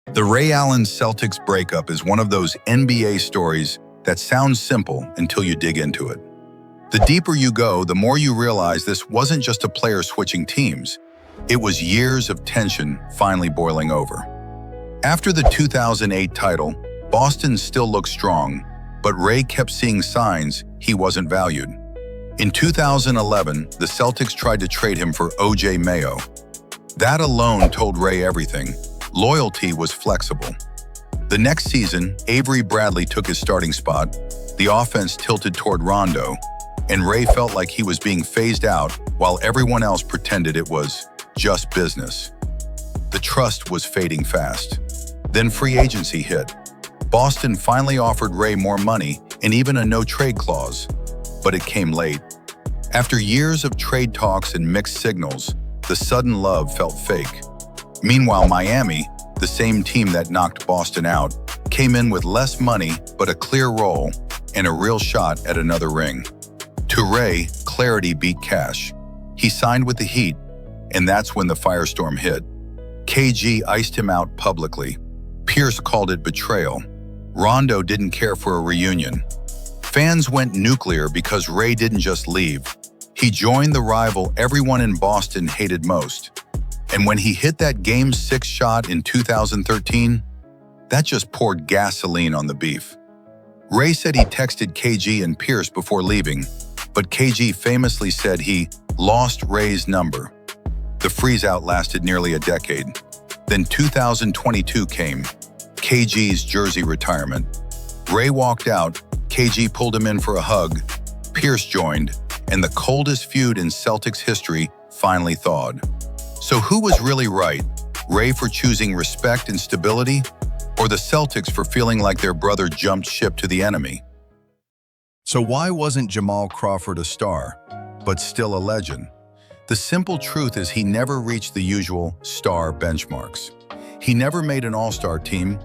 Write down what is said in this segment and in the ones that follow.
The Ray Allen-Celtics breakup is one of those NBA stories that sounds simple until you dig into it. The deeper you go, the more you realize this wasn't just a player switching teams. It was years of tension finally boiling over. After the 2008 title, Boston still looked strong, but Ray kept seeing signs he wasn't valued. In 2011, the Celtics tried to trade him for O.J. Mayo. That alone told Ray everything. Loyalty was flexible. The next season, Avery Bradley took his starting spot, the offense tilted toward Rondo, and Ray felt like he was being phased out while everyone else pretended it was just business. The trust was fading fast. Then free agency hit. Boston finally offered Ray more money and even a no-trade clause, but it came late. After years of trade talks and mixed signals, the sudden love felt fake. Meanwhile, Miami, the same team that knocked Boston out, came in with less money but a clear role and a real shot at another ring. To Ray, clarity beat cash. He signed with the Heat, and that's when the firestorm hit. KG iced him out publicly. Pierce called it betrayal. Rondo didn't care for a reunion. Fans went nuclear because Ray didn't just leave. He joined the rival everyone in Boston hated most. And when he hit that Game 6 shot in 2013, that just poured gasoline on the beef. Ray said he texted KG and Pierce before leaving, but KG famously said he lost Ray's number. The freeze-out lasted nearly a decade. Then 2022 came, KG's jersey retirement. Ray walked out, KG pulled him in for a hug, Pierce joined, and the coldest feud in Celtics history finally thawed. So who was really right? Ray for choosing respect and stability, or the Celtics for feeling like their brother jumped ship to the enemy? So why wasn't Jamal Crawford a star, but still a legend? The simple truth is he never reached the usual star benchmarks. He never made an all-star team,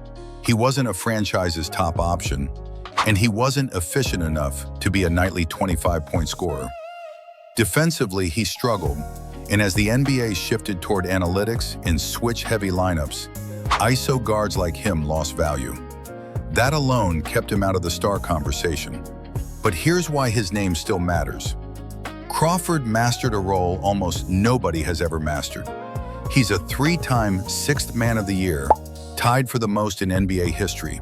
he wasn't a franchise's top option, and he wasn't efficient enough to be a nightly 25-point scorer. Defensively, he struggled, and as the NBA shifted toward analytics and switch-heavy lineups, ISO guards like him lost value. That alone kept him out of the star conversation. But here's why his name still matters. Crawford mastered a role almost nobody has ever mastered. He's a three-time Sixth Man of the Year, tied for the most in NBA history.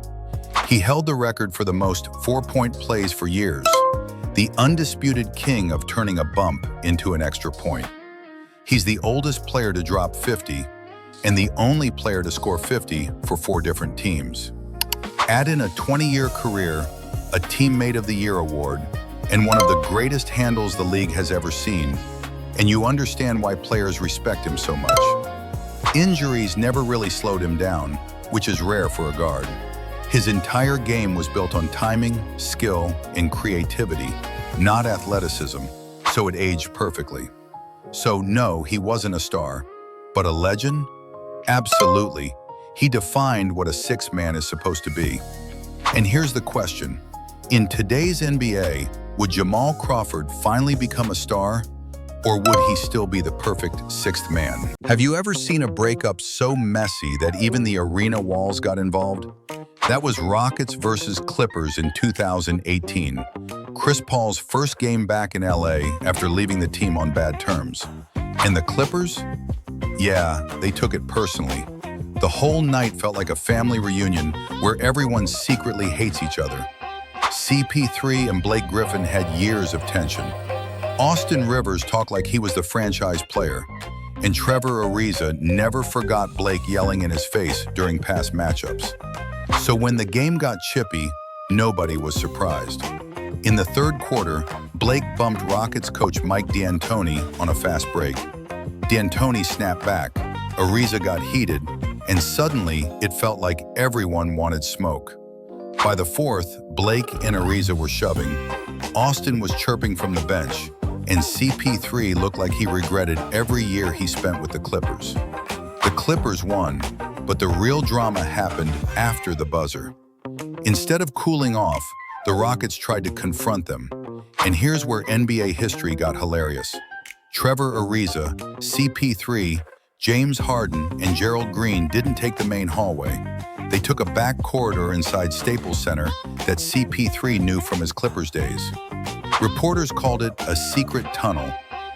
He held the record for the most four-point plays for years, the undisputed king of turning a bump into an extra point. He's the oldest player to drop 50 and the only player to score 50 for 4 different teams. Add in a 20-year career, a Teammate of the Year award, and one of the greatest handles the league has ever seen, and you understand why players respect him so much. Injuries never really slowed him down, which is rare for a guard. His entire game was built on timing, skill, and creativity, not athleticism, so it aged perfectly. So no, he wasn't a star, but a legend? Absolutely. He defined what a sixth man is supposed to be. And here's the question. In today's NBA, would Jamal Crawford finally become a star, or would he still be the perfect sixth man? Have you ever seen a breakup so messy that even the arena walls got involved? That was Rockets versus Clippers in 2018. Chris Paul's first game back in LA after leaving the team on bad terms. And the Clippers? Yeah, they took it personally. The whole night felt like a family reunion where everyone secretly hates each other. CP3 and Blake Griffin had years of tension. Austin Rivers talked like he was the franchise player, and Trevor Ariza never forgot Blake yelling in his face during past matchups. So when the game got chippy, nobody was surprised. In the third quarter, Blake bumped Rockets coach Mike D'Antoni on a fast break. D'Antoni snapped back, Ariza got heated, and suddenly it felt like everyone wanted smoke. By the fourth, Blake and Ariza were shoving. Austin was chirping from the bench, and CP3 looked like he regretted every year he spent with the Clippers. The Clippers won, but the real drama happened after the buzzer. Instead of cooling off, the Rockets tried to confront them. And here's where NBA history got hilarious. Trevor Ariza, CP3, James Harden and Gerald Green didn't take the main hallway. They took a back corridor inside Staples Center that CP3 knew from his Clippers days. Reporters called it a secret tunnel,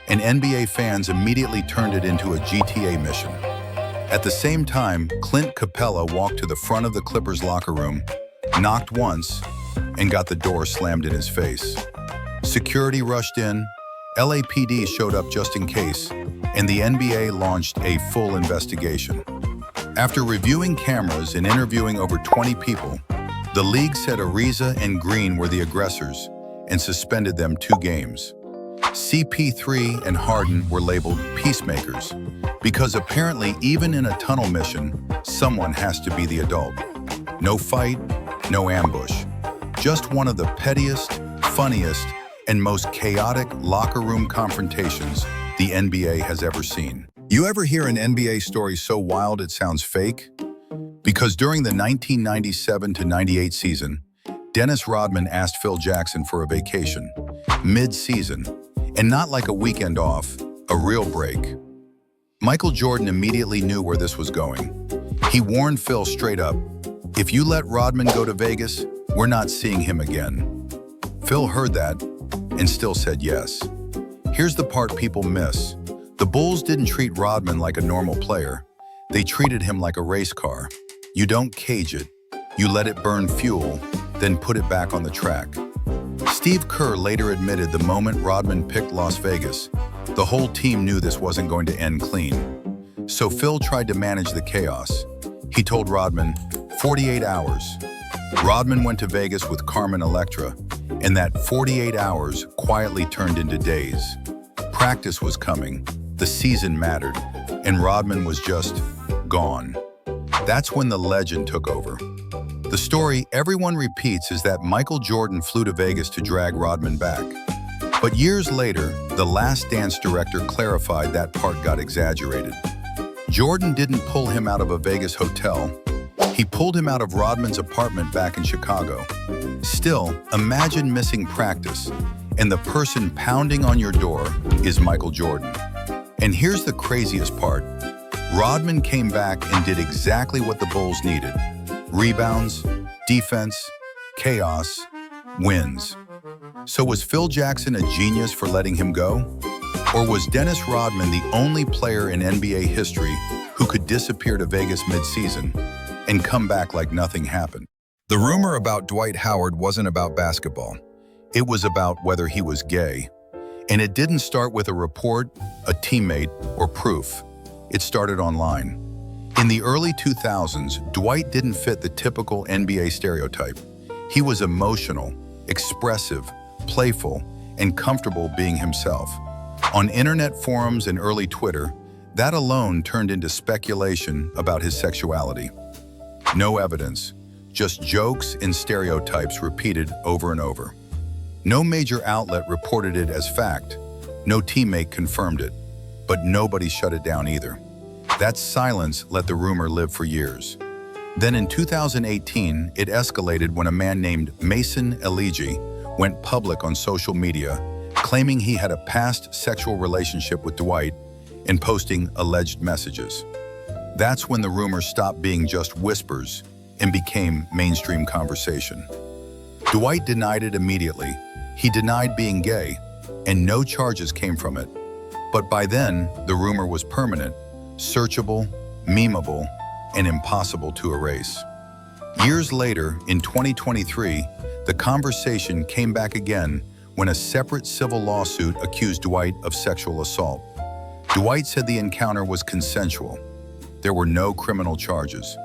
and NBA fans immediately turned it into a GTA mission. At the same time, Clint Capella walked to the front of the Clippers locker room, knocked once, and got the door slammed in his face. Security rushed in, LAPD showed up just in case, and the NBA launched a full investigation. After reviewing cameras and interviewing over 20 people, the league said Ariza and Green were the aggressors and suspended them 2 games. CP3 and Harden were labeled peacemakers because apparently even in a tunnel mission, someone has to be the adult. No fight, no ambush. Just one of the pettiest, funniest, and most chaotic locker room confrontations the NBA has ever seen. You ever hear an NBA story so wild it sounds fake? Because during the 1997-98 season, Dennis Rodman asked Phil Jackson for a vacation, mid-season, and not like a weekend off, a real break. Michael Jordan immediately knew where this was going. He warned Phil straight up, "If you let Rodman go to Vegas, we're not seeing him again." Phil heard that and still said yes. Here's the part people miss. The Bulls didn't treat Rodman like a normal player. They treated him like a race car. You don't cage it. You let it burn fuel, then put it back on the track. Steve Kerr later admitted the moment Rodman picked Las Vegas, the whole team knew this wasn't going to end clean. So Phil tried to manage the chaos. He told Rodman, 48 hours. Rodman went to Vegas with Carmen Electra, and that 48 hours quietly turned into days. Practice was coming, the season mattered, and Rodman was just gone. That's when the legend took over. The story everyone repeats is that Michael Jordan flew to Vegas to drag Rodman back. But years later, The Last Dance director clarified that part got exaggerated. Jordan didn't pull him out of a Vegas hotel. He pulled him out of Rodman's apartment back in Chicago. Still, imagine missing practice, and the person pounding on your door is Michael Jordan. And here's the craziest part. Rodman came back and did exactly what the Bulls needed. Rebounds, defense, chaos, wins. So was Phil Jackson a genius for letting him go? Or was Dennis Rodman the only player in NBA history who could disappear to Vegas mid-season and come back like nothing happened? The rumor about Dwight Howard wasn't about basketball. It was about whether he was gay. And it didn't start with a report, a teammate, or proof. It started online. In the early 2000s, Dwight didn't fit the typical NBA stereotype. He was emotional, expressive, playful, and comfortable being himself. On internet forums and early Twitter, that alone turned into speculation about his sexuality. No evidence, just jokes and stereotypes repeated over and over. No major outlet reported it as fact. No teammate confirmed it. But nobody shut it down either. That silence let the rumor live for years. Then in 2018, it escalated when a man named Mason Eligi went public on social media, claiming he had a past sexual relationship with Dwight and posting alleged messages. That's when the rumor stopped being just whispers and became mainstream conversation. Dwight denied it immediately. He denied being gay, and no charges came from it. But by then, the rumor was permanent, searchable, memeable, and impossible to erase. Years later, in 2023, the conversation came back again when a separate civil lawsuit accused Dwight of sexual assault. Dwight said the encounter was consensual. There were no criminal charges.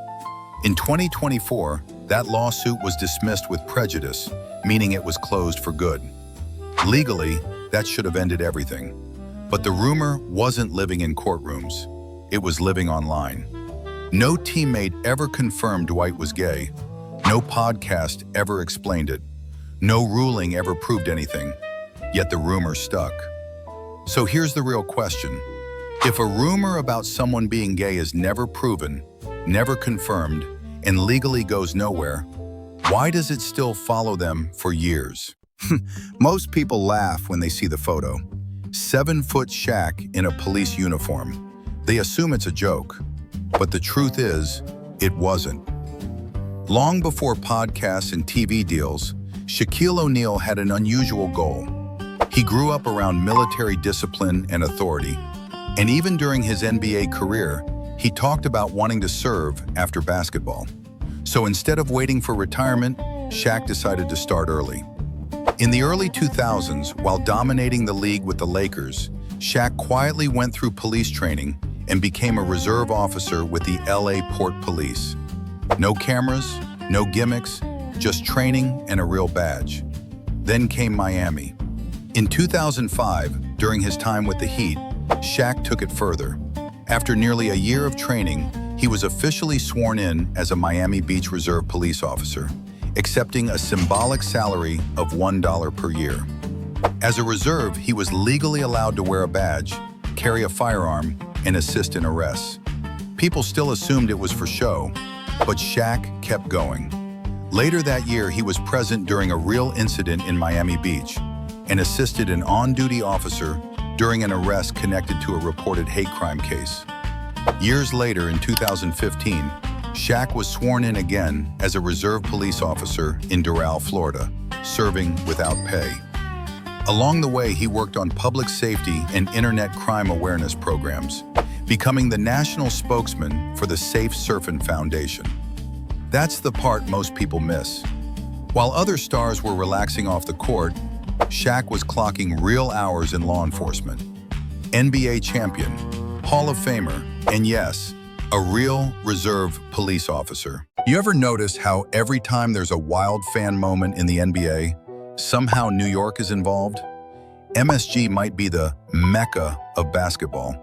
In 2024, that lawsuit was dismissed with prejudice, meaning it was closed for good. Legally, that should have ended everything. But the rumor wasn't living in courtrooms. It was living online. No teammate ever confirmed Dwight was gay. No podcast ever explained it. No ruling ever proved anything. Yet the rumor stuck. So here's the real question. If a rumor about someone being gay is never proven, never confirmed, and legally goes nowhere, why does it still follow them for years? Most people laugh when they see the photo. 7-foot Shaq in a police uniform. They assume it's a joke, but the truth is, it wasn't. Long before podcasts and TV deals, Shaquille O'Neal had an unusual goal. He grew up around military discipline and authority, and even during his NBA career, he talked about wanting to serve after basketball. So instead of waiting for retirement, Shaq decided to start early. In the early 2000s, while dominating the league with the Lakers, Shaq quietly went through police training and became a reserve officer with the LA Port Police. No cameras, no gimmicks, just training and a real badge. Then came Miami. In 2005, during his time with the Heat, Shaq took it further. After nearly a year of training, he was officially sworn in as a Miami Beach Reserve police officer, accepting a symbolic salary of $1 per year. As a reserve, he was legally allowed to wear a badge, carry a firearm, and assist in arrests. People still assumed it was for show, but Shaq kept going. Later that year, he was present during a real incident in Miami Beach and assisted an on-duty officer during an arrest connected to a reported hate crime case. Years later, in 2015, Shaq was sworn in again as a reserve police officer in Doral, Florida, serving without pay. Along the way, he worked on public safety and internet crime awareness programs, becoming the national spokesman for the Safe Surfing Foundation. That's the part most people miss. While other stars were relaxing off the court, Shaq was clocking real hours in law enforcement. NBA champion, Hall of Famer, and yes, a real reserve police officer. You ever notice how every time there's a wild fan moment in the NBA, somehow New York is involved? MSG might be the mecca of basketball,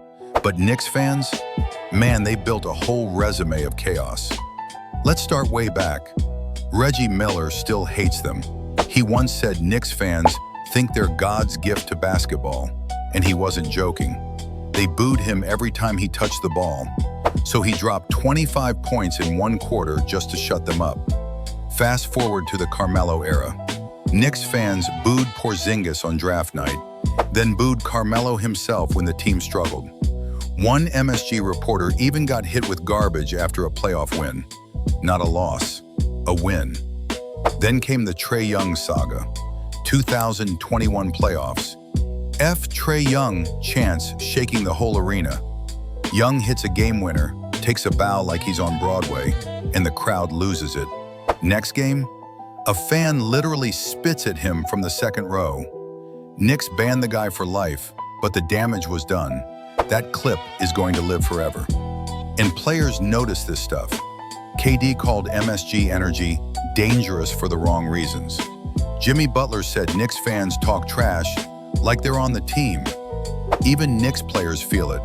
but Knicks fans, man, they built a whole resume of chaos. Let's start way back. Reggie Miller still hates them. He once said Knicks fans think they're God's gift to basketball, and he wasn't joking. They booed him every time he touched the ball, so he dropped 25 points in one quarter just to shut them up. Fast forward to the Carmelo era. Knicks fans booed Porzingis on draft night, then booed Carmelo himself when the team struggled. One MSG reporter even got hit with garbage after a playoff win. Not a loss, a win. Then came the Trae Young saga. 2021 playoffs. F. Trae Young chants shaking the whole arena. Young hits a game winner, takes a bow like he's on Broadway, and the crowd loses it. Next game, a fan literally spits at him from the second row. Knicks banned the guy for life, but the damage was done. That clip is going to live forever. And players notice this stuff. KD called MSG energy dangerous for the wrong reasons. Jimmy Butler said Knicks fans talk trash like they're on the team. Even Knicks players feel it.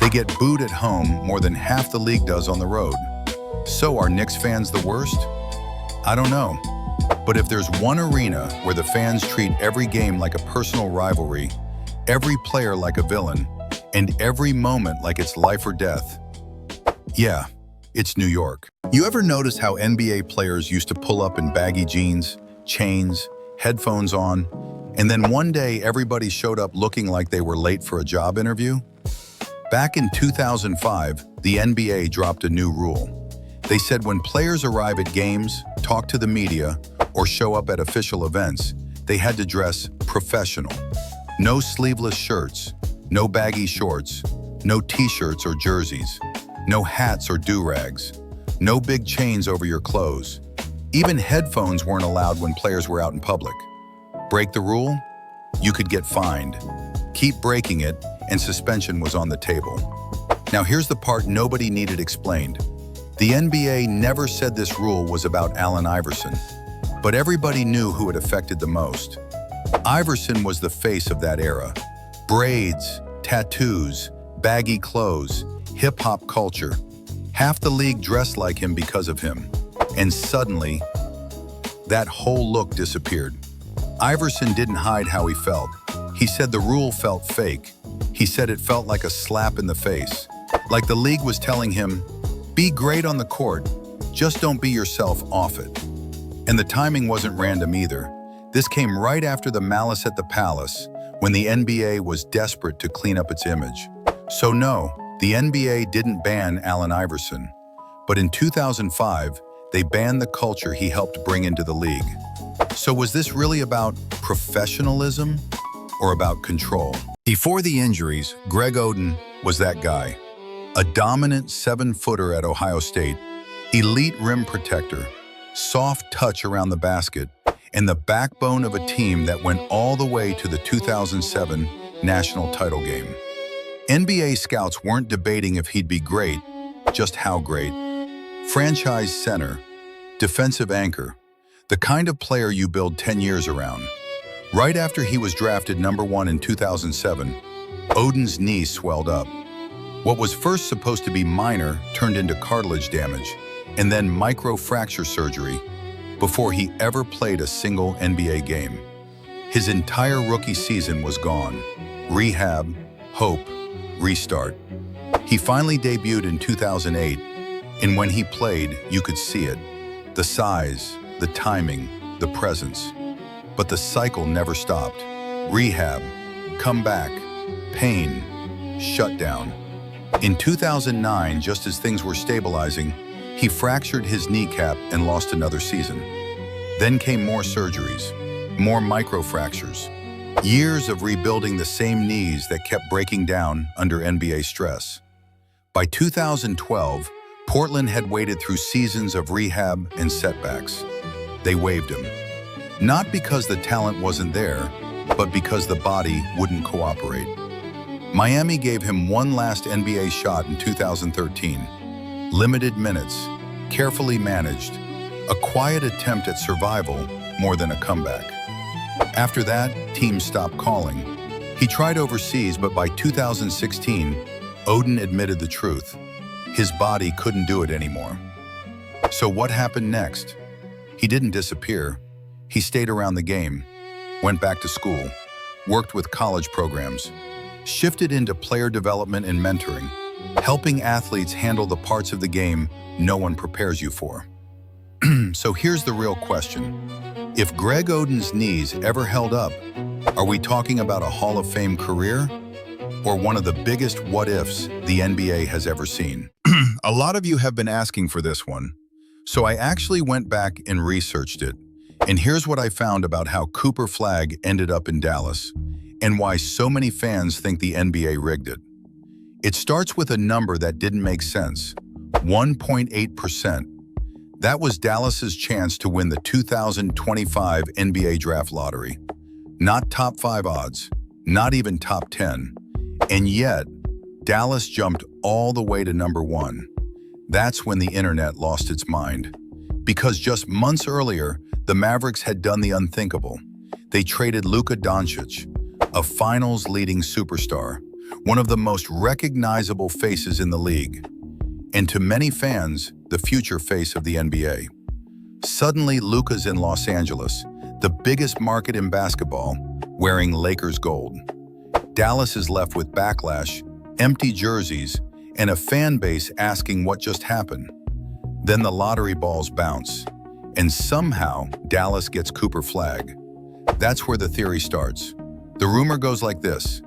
They get booed at home more than half the league does on the road. So are Knicks fans the worst? I don't know. But if there's one arena where the fans treat every game like a personal rivalry, every player like a villain, and every moment like it's life or death, yeah, it's New York. You ever notice how NBA players used to pull up in baggy jeans, chains, headphones on, and then one day everybody showed up looking like they were late for a job interview? Back in 2005, the NBA dropped a new rule. They said when players arrive at games, talk to the media, or show up at official events, they had to dress professional. No sleeveless shirts, no baggy shorts, no t-shirts or jerseys, no hats or do-rags, no big chains over your clothes. Even headphones weren't allowed when players were out in public. Break the rule? You could get fined. Keep breaking it, and suspension was on the table. Now here's the part nobody needed explained. The NBA never said this rule was about Allen Iverson, but everybody knew who it affected the most. Iverson was the face of that era. Braids, tattoos, baggy clothes, hip-hop culture. Half the league dressed like him because of him. And suddenly, that whole look disappeared. Iverson didn't hide how he felt. He said the rule felt fake. He said it felt like a slap in the face. Like the league was telling him, be great on the court, just don't be yourself off it. And the timing wasn't random either. This came right after the Malice at the Palace, when the NBA was desperate to clean up its image. So no, The NBA didn't ban Allen Iverson, but in 2005, they banned the culture he helped bring into the league. So was this really about professionalism or about control? Before the injuries, Greg Oden was that guy. A dominant 7-footer at Ohio State, elite rim protector, soft touch around the basket, and the backbone of a team that went all the way to the 2007 national title game. NBA scouts weren't debating if he'd be great, just how great. Franchise center, defensive anchor, the kind of player you build 10 years around. Right after he was drafted #1 in 2007, Oden's knee swelled up. What was first supposed to be minor turned into cartilage damage, and then microfracture surgery before he ever played a single NBA game. His entire rookie season was gone. Rehab, hope, restart. He finally debuted in 2008, and when he played, you could see it. The size, the timing, the presence. But the cycle never stopped. Rehab, comeback, pain, shutdown. In 2009, just as things were stabilizing, he fractured his kneecap and lost another season. Then came more surgeries, more microfractures. Years of rebuilding the same knees that kept breaking down under NBA stress. By 2012, Portland had waded through seasons of rehab and setbacks. They waived him. Not because the talent wasn't there, but because the body wouldn't cooperate. Miami gave him one last NBA shot in 2013. Limited minutes, carefully managed, a quiet attempt at survival more than a comeback. After that, teams stopped calling. He tried overseas, but by 2016, Oden admitted the truth. His body couldn't do it anymore. So what happened next? He didn't disappear. He stayed around the game, went back to school, worked with college programs, shifted into player development and mentoring, helping athletes handle the parts of the game no one prepares you for. So here's the real question. If Greg Oden's knees ever held up, are we talking about a Hall of Fame career or one of the biggest what-ifs the NBA has ever seen? A lot of you have been asking for this one, so I actually went back and researched it. And here's what I found about how Cooper Flagg ended up in Dallas and why so many fans think the NBA rigged it. It starts with a number that didn't make sense, 1.8%. That was Dallas's chance to win the 2025 NBA draft lottery. Not top 5 odds, not even top 10. And yet, Dallas jumped all the way to #1. That's when the internet lost its mind. Because just months earlier, the Mavericks had done the unthinkable. They traded Luka Doncic, a finals-leading superstar, one of the most recognizable faces in the league, and to many fans, the future face of the NBA. Suddenly, Luka's in Los Angeles, the biggest market in basketball, wearing Lakers gold. Dallas is left with backlash, empty jerseys, and a fan base asking what just happened. Then the lottery balls bounce, and somehow Dallas gets Cooper Flagg. That's where the theory starts. The rumor goes like this.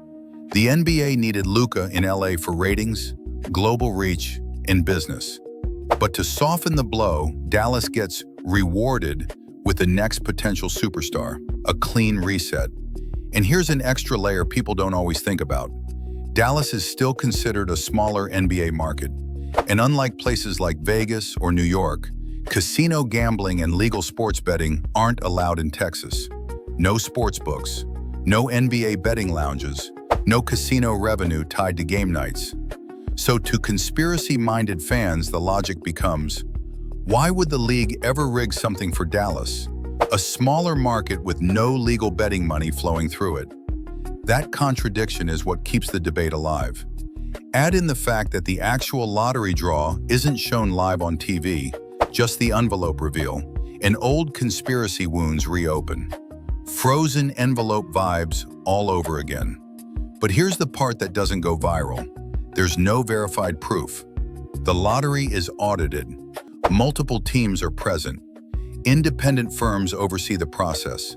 The NBA needed Luka in LA for ratings, global reach, and business. But to soften the blow, Dallas gets rewarded with the next potential superstar, a clean reset. And here's an extra layer people don't always think about. Dallas is still considered a smaller NBA market. And unlike places like Vegas or New York, casino gambling and legal sports betting aren't allowed in Texas. No sports books, no NBA betting lounges, no casino revenue tied to game nights. So to conspiracy-minded fans, the logic becomes, why would the league ever rig something for Dallas, a smaller market with no legal betting money flowing through it? That contradiction is what keeps the debate alive. Add in the fact that the actual lottery draw isn't shown live on TV, just the envelope reveal, and old conspiracy wounds reopen. Frozen envelope vibes all over again. But here's the part that doesn't go viral. There's no verified proof. The lottery is audited. Multiple teams are present. Independent firms oversee the process.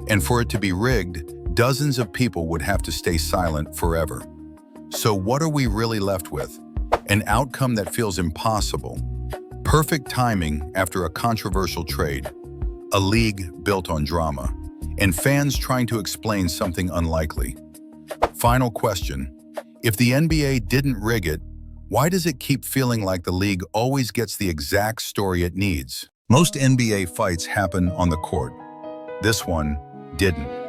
And for it to be rigged, dozens of people would have to stay silent forever. So what are we really left with? An outcome that feels impossible. Perfect timing after a controversial trade. A league built on drama. And fans trying to explain something unlikely. Final question. If the NBA didn't rig it, why does it keep feeling like the league always gets the exact story it needs? Most NBA fights happen on the court. This one didn't.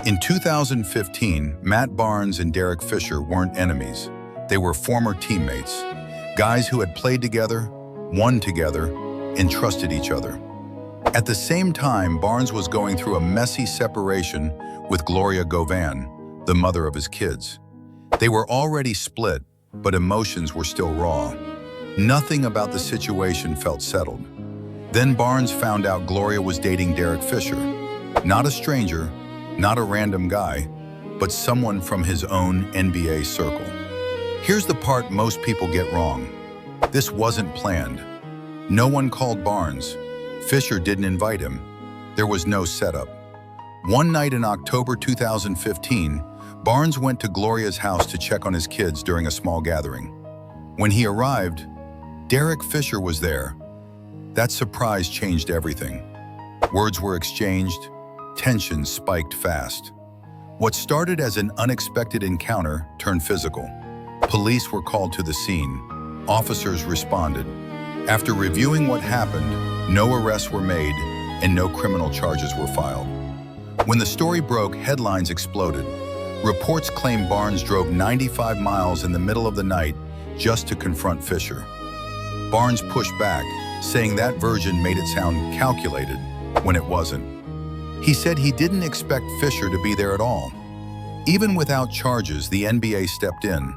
In 2015, Matt Barnes and Derek Fisher weren't enemies. They were former teammates, guys who had played together, won together, and trusted each other. At the same time, Barnes was going through a messy separation with Gloria Govan, the mother of his kids. They were already split, but emotions were still raw. Nothing about the situation felt settled. Then Barnes found out Gloria was dating Derek Fisher. Not a stranger, not a random guy, but someone from his own NBA circle. Here's the part most people get wrong. This wasn't planned. No one called Barnes. Fisher didn't invite him. There was no setup. One night in October 2015, Barnes went to Gloria's house to check on his kids during a small gathering. When he arrived, Derek Fisher was there. That surprise changed everything. Words were exchanged, tension spiked fast. What started as an unexpected encounter turned physical. Police were called to the scene. Officers responded. After reviewing what happened, no arrests were made and no criminal charges were filed. When the story broke, headlines exploded. Reports claimed Barnes drove 95 miles in the middle of the night just to confront Fisher. Barnes pushed back, saying that version made it sound calculated when it wasn't. He said he didn't expect Fisher to be there at all. Even without charges, the NBA stepped in.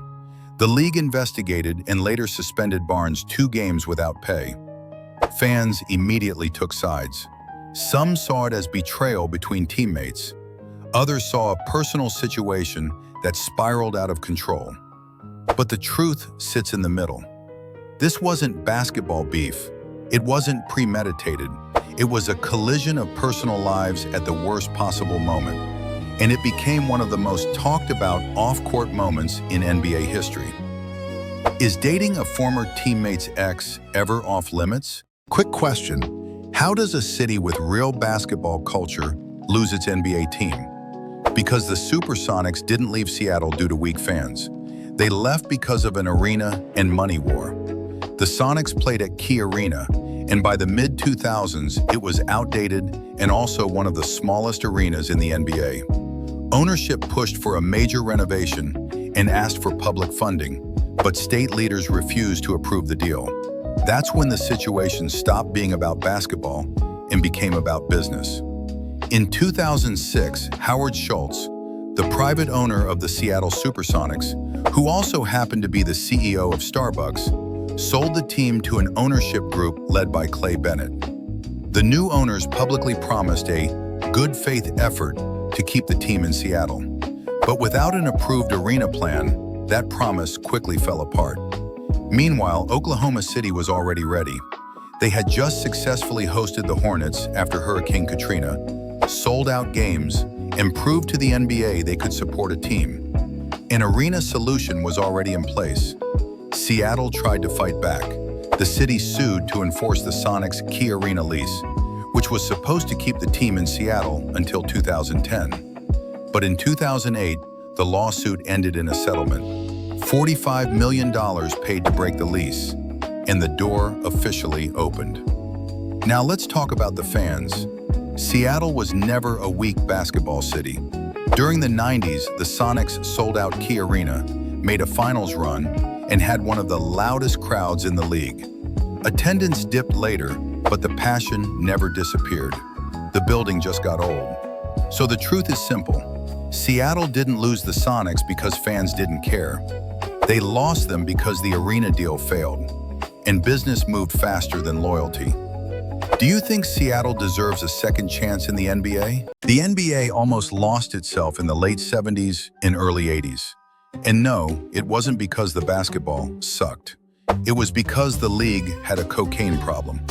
The league investigated and later suspended Barnes 2 games without pay. Fans immediately took sides. Some saw it as betrayal between teammates. Others saw a personal situation that spiraled out of control. But the truth sits in the middle. This wasn't basketball beef. It wasn't premeditated. It was a collision of personal lives at the worst possible moment. And it became one of the most talked about off-court moments in NBA history. Is dating a former teammate's ex ever off limits? Quick question. How does a city with real basketball culture lose its NBA team? Because the Supersonics didn't leave Seattle due to weak fans. They left because of an arena and money war. The Sonics played at Key Arena, and by the mid-2000s, it was outdated and also one of the smallest arenas in the NBA. Ownership pushed for a major renovation and asked for public funding, but state leaders refused to approve the deal. That's when the situation stopped being about basketball and became about business. In 2006, Howard Schultz, the private owner of the Seattle Supersonics, who also happened to be the CEO of Starbucks, sold the team to an ownership group led by Clay Bennett. The new owners publicly promised a good faith effort to keep the team in Seattle. But without an approved arena plan, that promise quickly fell apart. Meanwhile, Oklahoma City was already ready. They had just successfully hosted the Hornets after Hurricane Katrina, sold out games, and proved to the NBA they could support a team. An arena solution was already in place. Seattle tried to fight back. The city sued to enforce the Sonics' Key Arena lease, which was supposed to keep the team in Seattle until 2010. But in 2008, the lawsuit ended in a settlement. $45 million paid to break the lease, and the door officially opened. Now let's talk about the fans. Seattle was never a weak basketball city. During the 90s, the Sonics sold out Key Arena, made a finals run, and had one of the loudest crowds in the league. Attendance dipped later, but the passion never disappeared. The building just got old. So the truth is simple. Seattle didn't lose the Sonics because fans didn't care. They lost them because the arena deal failed, and business moved faster than loyalty. Do you think Seattle deserves a second chance in the NBA? The NBA almost lost itself in the late 70s and early 80s. And no, it wasn't because the basketball sucked. It was because the league had a cocaine problem.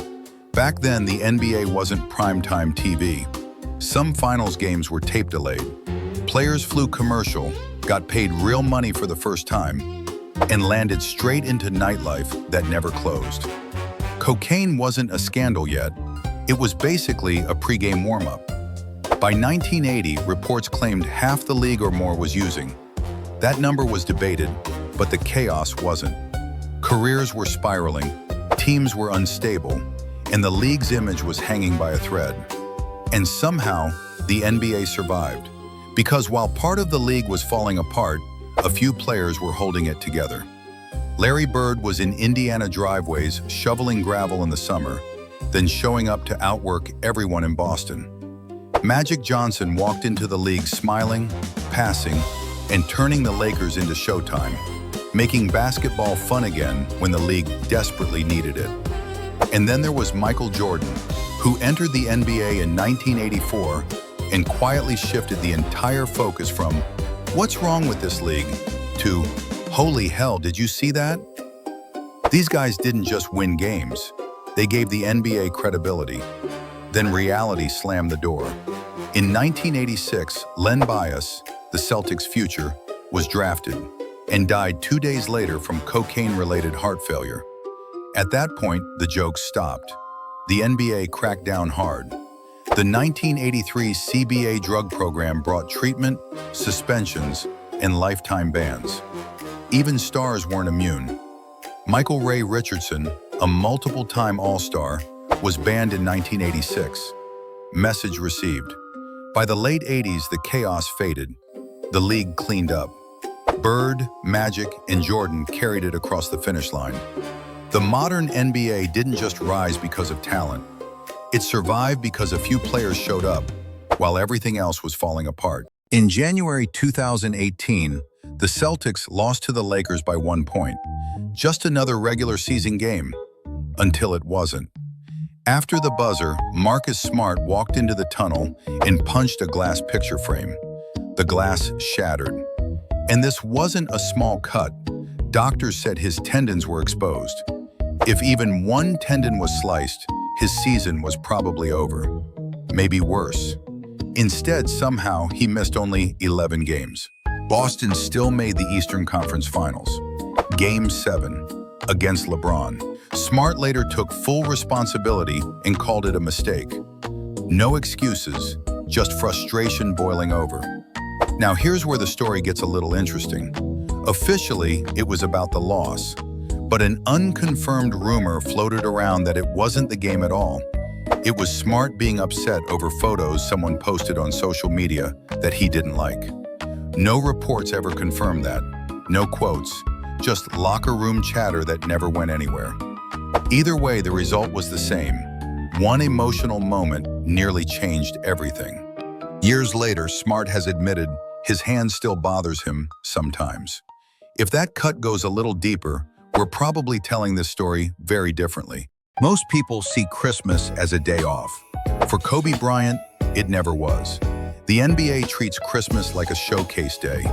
Back then, the NBA wasn't primetime TV. Some finals games were tape delayed. Players flew commercial, got paid real money for the first time, and landed straight into nightlife that never closed. Cocaine wasn't a scandal yet. It was basically a pregame warm-up. By 1980, reports claimed half the league or more was using. That number was debated, but the chaos wasn't. Careers were spiraling, teams were unstable, and the league's image was hanging by a thread. And somehow, the NBA survived. Because while part of the league was falling apart, a few players were holding it together. Larry Bird was in Indiana driveways shoveling gravel in the summer, then showing up to outwork everyone in Boston. Magic Johnson walked into the league smiling, passing, and turning the Lakers into showtime, making basketball fun again when the league desperately needed it. And then there was Michael Jordan, who entered the NBA in 1984 and quietly shifted the entire focus from "What's wrong with this league?" to "Holy hell, did you see that?" These guys didn't just win games. They gave the NBA credibility. Then reality slammed the door. In 1986, Len Bias, the Celtics' future, was drafted and died 2 days later from cocaine-related heart failure. At that point, the jokes stopped. The NBA cracked down hard. The 1983 CBA drug program brought treatment, suspensions, and lifetime bans. Even stars weren't immune. Michael Ray Richardson, a multiple-time All-Star, was banned in 1986. Message received. By the late 80s, the chaos faded. The league cleaned up. Bird, Magic, and Jordan carried it across the finish line. The modern NBA didn't just rise because of talent. It survived because a few players showed up, while everything else was falling apart. In January 2018, the Celtics lost to the Lakers by 1 point. Just another regular season game. Until it wasn't. After the buzzer, Marcus Smart walked into the tunnel and punched a glass picture frame. The glass shattered. And this wasn't a small cut. Doctors said his tendons were exposed. If even one tendon was sliced, his season was probably over. Maybe worse. Instead, somehow, he missed only 11 games. Boston still made the Eastern Conference Finals. Game 7, against LeBron. Smart later took full responsibility and called it a mistake. No excuses, just frustration boiling over. Now here's where the story gets a little interesting. Officially, it was about the loss, but an unconfirmed rumor floated around that it wasn't the game at all. It was Smart being upset over photos someone posted on social media that he didn't like. No reports ever confirmed that. No quotes, just locker room chatter that never went anywhere. Either way, the result was the same. One emotional moment nearly changed everything. Years later, Smart has admitted his hand still bothers him sometimes. If that cut goes a little deeper, we're probably telling this story very differently. Most people see Christmas as a day off. For Kobe Bryant, it never was. The NBA treats Christmas like a showcase day.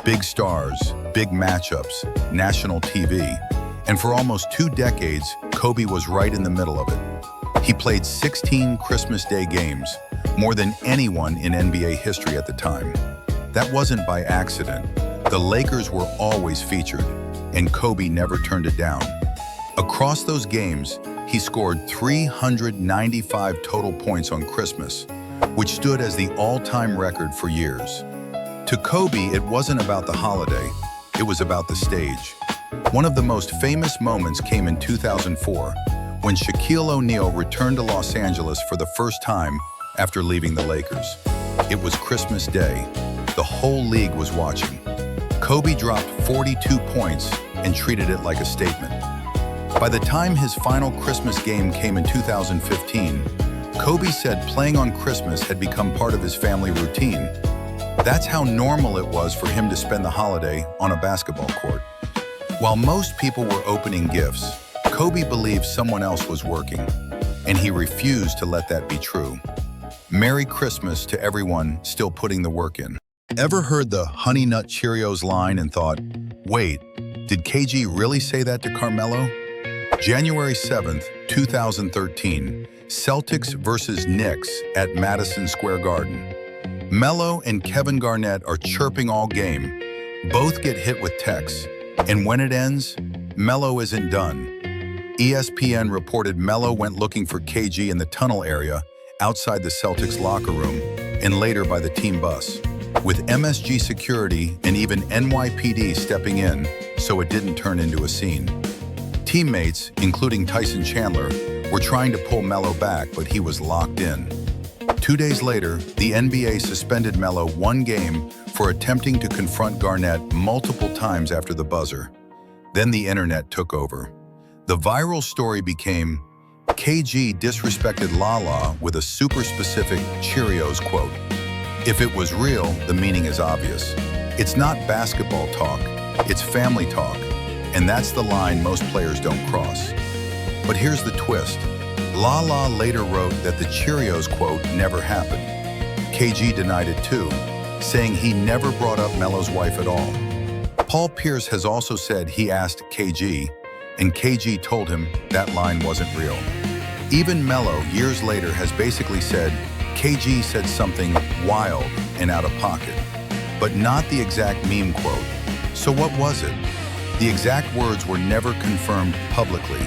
Big stars, big matchups, national TV. And for almost 2 decades, Kobe was right in the middle of it. He played 16 Christmas Day games, more than anyone in NBA history at the time. That wasn't by accident. The Lakers were always featured, and Kobe never turned it down. Across those games, he scored 395 total points on Christmas, which stood as the all-time record for years. To Kobe, it wasn't about the holiday, it was about the stage. One of the most famous moments came in 2004, when Shaquille O'Neal returned to Los Angeles for the first time after leaving the Lakers. It was Christmas Day. The whole league was watching. Kobe dropped 42 points and treated it like a statement. By the time his final Christmas game came in 2015, Kobe said playing on Christmas had become part of his family routine. That's how normal it was for him to spend the holiday on a basketball court. While most people were opening gifts, Kobe believed someone else was working, and he refused to let that be true. Merry Christmas to everyone still putting the work in. Ever heard the Honey Nut Cheerios line and thought, wait, did KG really say that to Carmelo? January 7th, 2013, Celtics versus Knicks at Madison Square Garden. Melo and Kevin Garnett are chirping all game, Both get hit with texts, and when it ends, Melo isn't done. ESPN reported Melo went looking for KG in the tunnel area outside the Celtics locker room and later by the team bus, with MSG security and even NYPD stepping in so it didn't turn into a scene. Teammates, including Tyson Chandler, were trying to pull Melo back, but he was locked in. 2 days later, the NBA suspended Melo 1 game for attempting to confront Garnett multiple times after the buzzer. Then the internet took over. The viral story became, KG disrespected Lala with a super specific Cheerios quote. If it was real, the meaning is obvious. It's not basketball talk, it's family talk, and that's the line most players don't cross. But here's the twist. Lala later wrote that the Cheerios quote never happened. KG denied it too, saying he never brought up Melo's wife at all. Paul Pierce has also said he asked KG, and KG told him that line wasn't real. Even Melo, years later, has basically said KG said something wild and out of pocket, but not the exact meme quote. So what was it? The exact words were never confirmed publicly,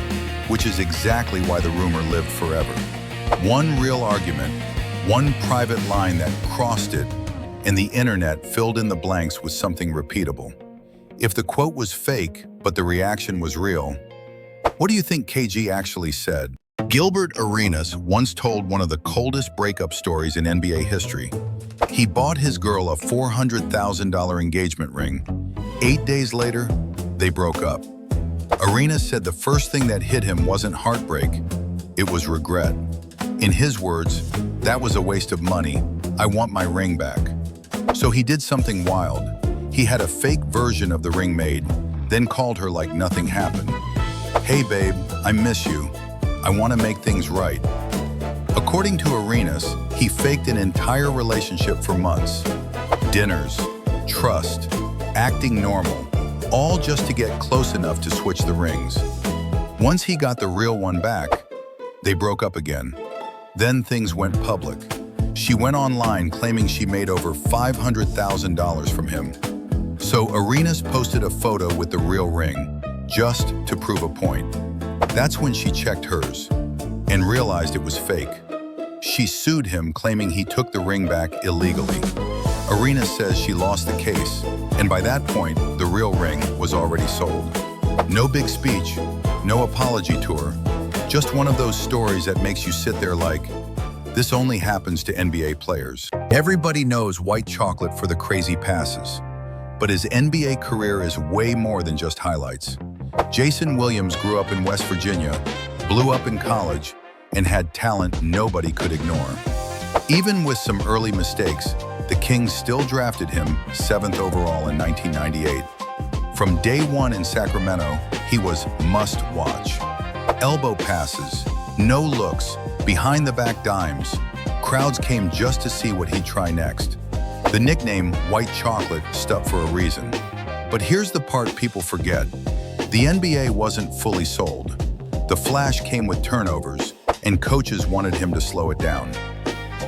which is exactly why the rumor lived forever. One real argument, one private line that crossed it, and the internet filled in the blanks with something repeatable. If the quote was fake, but the reaction was real, what do you think KG actually said? Gilbert Arenas once told one of the coldest breakup stories in NBA history. He bought his girl a $400,000 engagement ring. 8 days later, they broke up. Arenas said the first thing that hit him wasn't heartbreak, it was regret. In his words, that was a waste of money. I want my ring back. So he did something wild. He had a fake version of the ring made, then called her like nothing happened. Hey babe, I miss you. I want to make things right. According to Arenas, he faked an entire relationship for months. Dinners, trust, acting normal, all just to get close enough to switch the rings. Once he got the real one back, they broke up again. Then things went public. She went online claiming she made over $500,000 from him. So Arenas posted a photo with the real ring, just to prove a point. That's when she checked hers and realized it was fake. She sued him, claiming he took the ring back illegally. Arenas says she lost the case, and by that point, the real ring was already sold. No big speech, no apology tour, just one of those stories that makes you sit there like, this only happens to NBA players. Everybody knows white chocolate for the crazy passes, but his NBA career is way more than just highlights. Jason Williams grew up in West Virginia, blew up in college, and had talent nobody could ignore. Even with some early mistakes, the Kings still drafted him 7th overall in 1998. From day one in Sacramento, he was must-watch. Elbow passes, no looks, behind-the-back dimes. Crowds came just to see what he'd try next. The nickname White Chocolate stuck for a reason. But here's the part people forget. The NBA wasn't fully sold. The flash came with turnovers, and coaches wanted him to slow it down.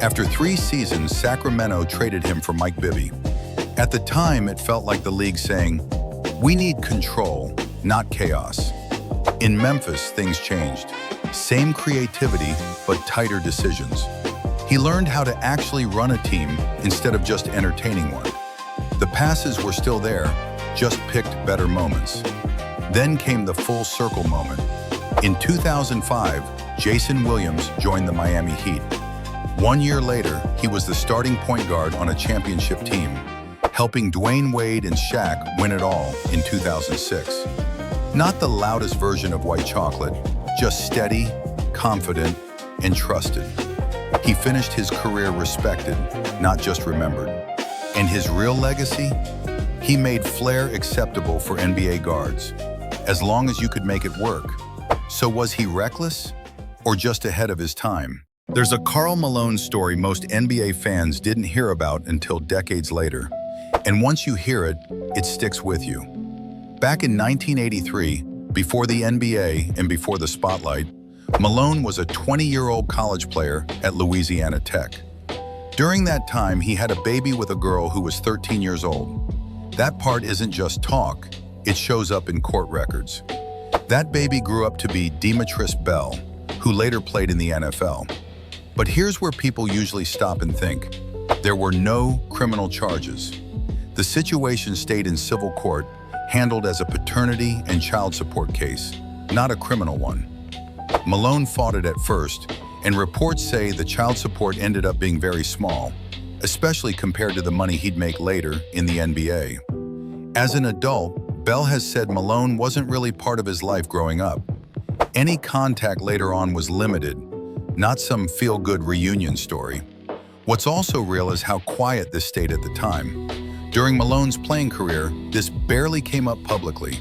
After 3 seasons, Sacramento traded him for Mike Bibby. At the time, it felt like the league saying, we need control, not chaos. In Memphis, things changed. Same creativity, but tighter decisions. He learned how to actually run a team instead of just entertaining one. The passes were still there, just picked better moments. Then came the full circle moment. In 2005, Jason Williams joined the Miami Heat. 1 year later, he was the starting point guard on a championship team, helping Dwayne Wade and Shaq win it all in 2006. Not the loudest version of White Chocolate, just steady, confident, and trusted. He finished his career respected, not just remembered. And his real legacy? He made flair acceptable for NBA guards, as long as you could make it work. So was he reckless, or just ahead of his time? There's a Karl Malone story most NBA fans didn't hear about until decades later. And once you hear it, it sticks with you. Back in 1983, before the NBA and before the spotlight, Malone was a 20-year-old college player at Louisiana Tech. During that time, he had a baby with a girl who was 13 years old. That part isn't just talk, it shows up in court records. That baby grew up to be Demetrius Bell, who later played in the NFL. But here's where people usually stop and think. There were no criminal charges. The situation stayed in civil court, handled as a paternity and child support case, not a criminal one. Malone fought it at first, and reports say the child support ended up being very small, especially compared to the money he'd make later in the NBA. As an adult, Bell has said Malone wasn't really part of his life growing up. Any contact later on was limited, not some feel-good reunion story. What's also real is how quiet this stayed at the time. During Malone's playing career, this barely came up publicly.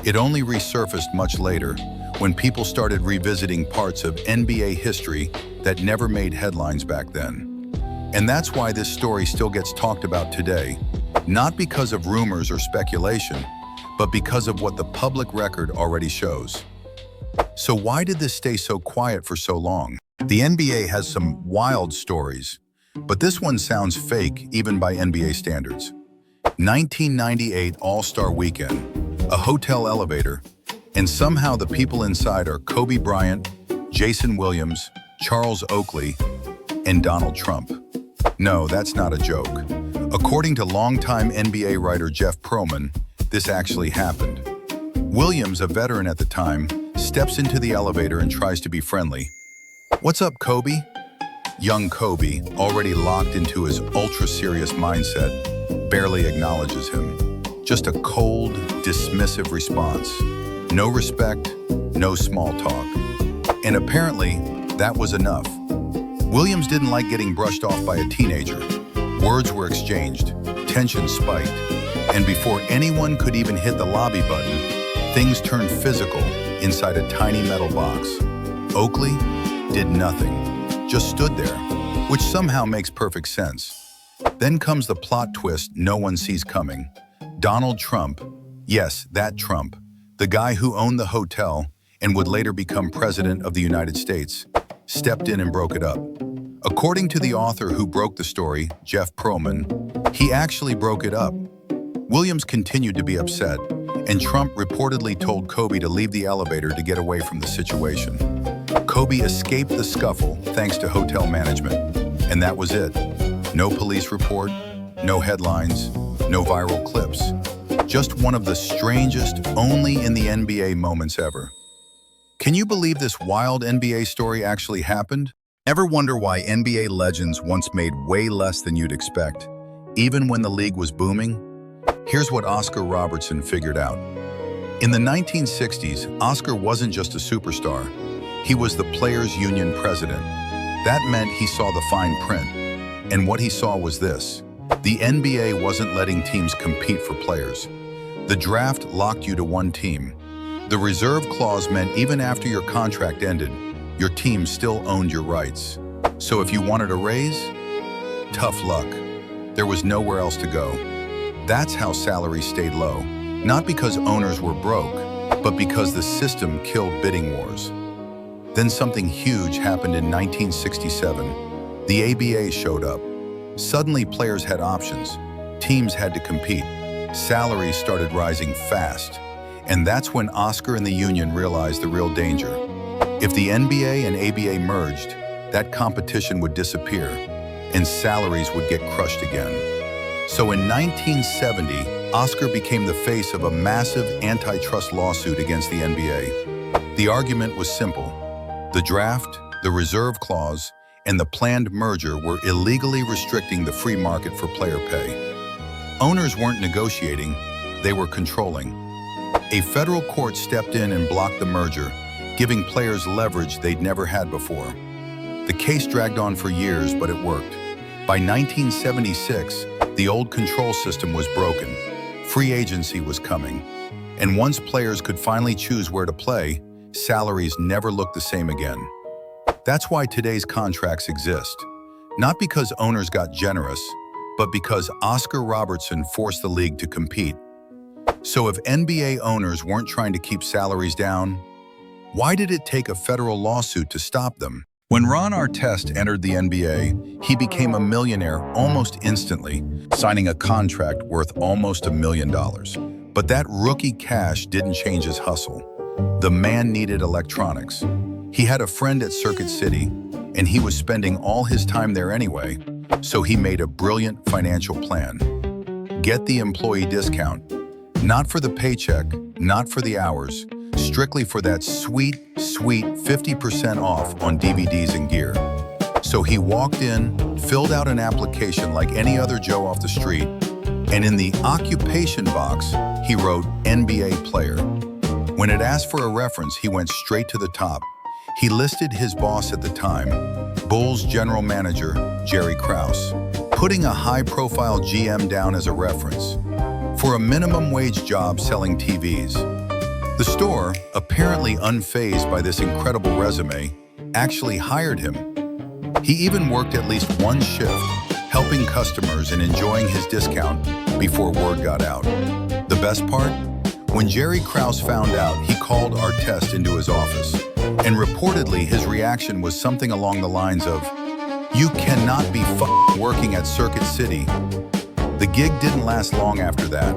It only resurfaced much later, when people started revisiting parts of NBA history that never made headlines back then. And that's why this story still gets talked about today, not because of rumors or speculation, but because of what the public record already shows. So why did this stay so quiet for so long? The NBA has some wild stories, but this one sounds fake even by NBA standards. 1998 All-Star Weekend, a hotel elevator, and somehow the people inside are Kobe Bryant, Jason Williams, Charles Oakley, and Donald Trump. No, that's not a joke. According to longtime NBA writer Jeff Pearlman, this actually happened. Williams, a veteran at the time, steps into the elevator and tries to be friendly. "What's up, Kobe?" Young Kobe, already locked into his ultra-serious mindset, barely acknowledges him. Just a cold, dismissive response. No respect, no small talk. And apparently, that was enough. Williams didn't like getting brushed off by a teenager. Words were exchanged, tension spiked, and before anyone could even hit the lobby button, things turned physical inside a tiny metal box. Oakley did nothing, just stood there, which somehow makes perfect sense. Then comes the plot twist no one sees coming. Donald Trump, yes, that Trump, the guy who owned the hotel and would later become president of the United States, stepped in and broke it up. According to the author who broke the story, Jeff Pearlman, he actually broke it up. Williams continued to be upset, and Trump reportedly told Kobe to leave the elevator to get away from the situation. Kobe escaped the scuffle thanks to hotel management, and that was it. No police report, no headlines, no viral clips. Just one of the strangest, only in the NBA moments ever. Can you believe this wild NBA story actually happened? Ever wonder why NBA legends once made way less than you'd expect, even when the league was booming? Here's what Oscar Robertson figured out. In the 1960s, Oscar wasn't just a superstar. He was the Players Union president. That meant he saw the fine print. And what he saw was this. The NBA wasn't letting teams compete for players. The draft locked you to one team. The reserve clause meant even after your contract ended, your team still owned your rights. So if you wanted a raise, tough luck. There was nowhere else to go. That's how salaries stayed low, not because owners were broke, but because the system killed bidding wars. Then something huge happened in 1967. The ABA showed up. Suddenly players had options. Teams had to compete. Salaries started rising fast. And that's when Oscar and the union realized the real danger. If the NBA and ABA merged, that competition would disappear, and salaries would get crushed again. So in 1970, Oscar became the face of a massive antitrust lawsuit against the NBA. The argument was simple. The draft, the reserve clause, and the planned merger were illegally restricting the free market for player pay. Owners weren't negotiating, they were controlling. A federal court stepped in and blocked the merger, giving players leverage they'd never had before. The case dragged on for years, but it worked. By 1976, the old control system was broken. Free agency was coming. And once players could finally choose where to play, salaries never looked the same again. That's why today's contracts exist. Not because owners got generous, but because Oscar Robertson forced the league to compete. So if NBA owners weren't trying to keep salaries down, why did it take a federal lawsuit to stop them? When Ron Artest entered the NBA, he became a millionaire almost instantly, signing a contract worth almost $1 million. But that rookie cash didn't change his hustle. The man needed electronics. He had a friend at Circuit City, and he was spending all his time there anyway, so he made a brilliant financial plan. Get the employee discount. Not for the paycheck, not for the hours, strictly for that sweet 50% off on DVDs and gear. So he walked in, filled out an application like any other Joe off the street, and in the occupation box, he wrote NBA player. When it asked for a reference, he went straight to the top. He listed his boss at the time, Bulls general manager Jerry Krause, putting a high-profile GM down as a reference for a minimum wage job selling TVs. The store, apparently unfazed by this incredible resume, actually hired him. He even worked at least one shift, helping customers and enjoying his discount before word got out. The best part? When Jerry Krause found out, he called Artest into his office, and reportedly his reaction was something along the lines of, "You cannot be working at Circuit City." The gig didn't last long after that,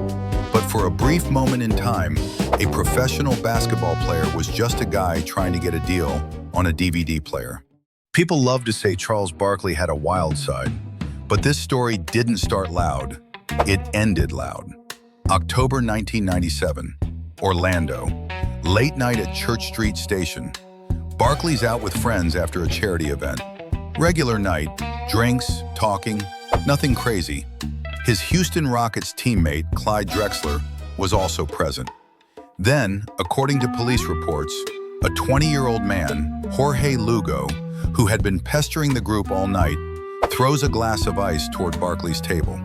but for a brief moment in time, a professional basketball player was just a guy trying to get a deal on a DVD player. People love to say Charles Barkley had a wild side, but this story didn't start loud. It ended loud. October 1997, Orlando. Late night at Church Street Station. Barkley's out with friends after a charity event. Regular night, drinks, talking, nothing crazy. His Houston Rockets teammate, Clyde Drexler, was also present. Then, according to police reports, a 20-year-old man, Jorge Lugo, who had been pestering the group all night, throws a glass of ice toward Barkley's table.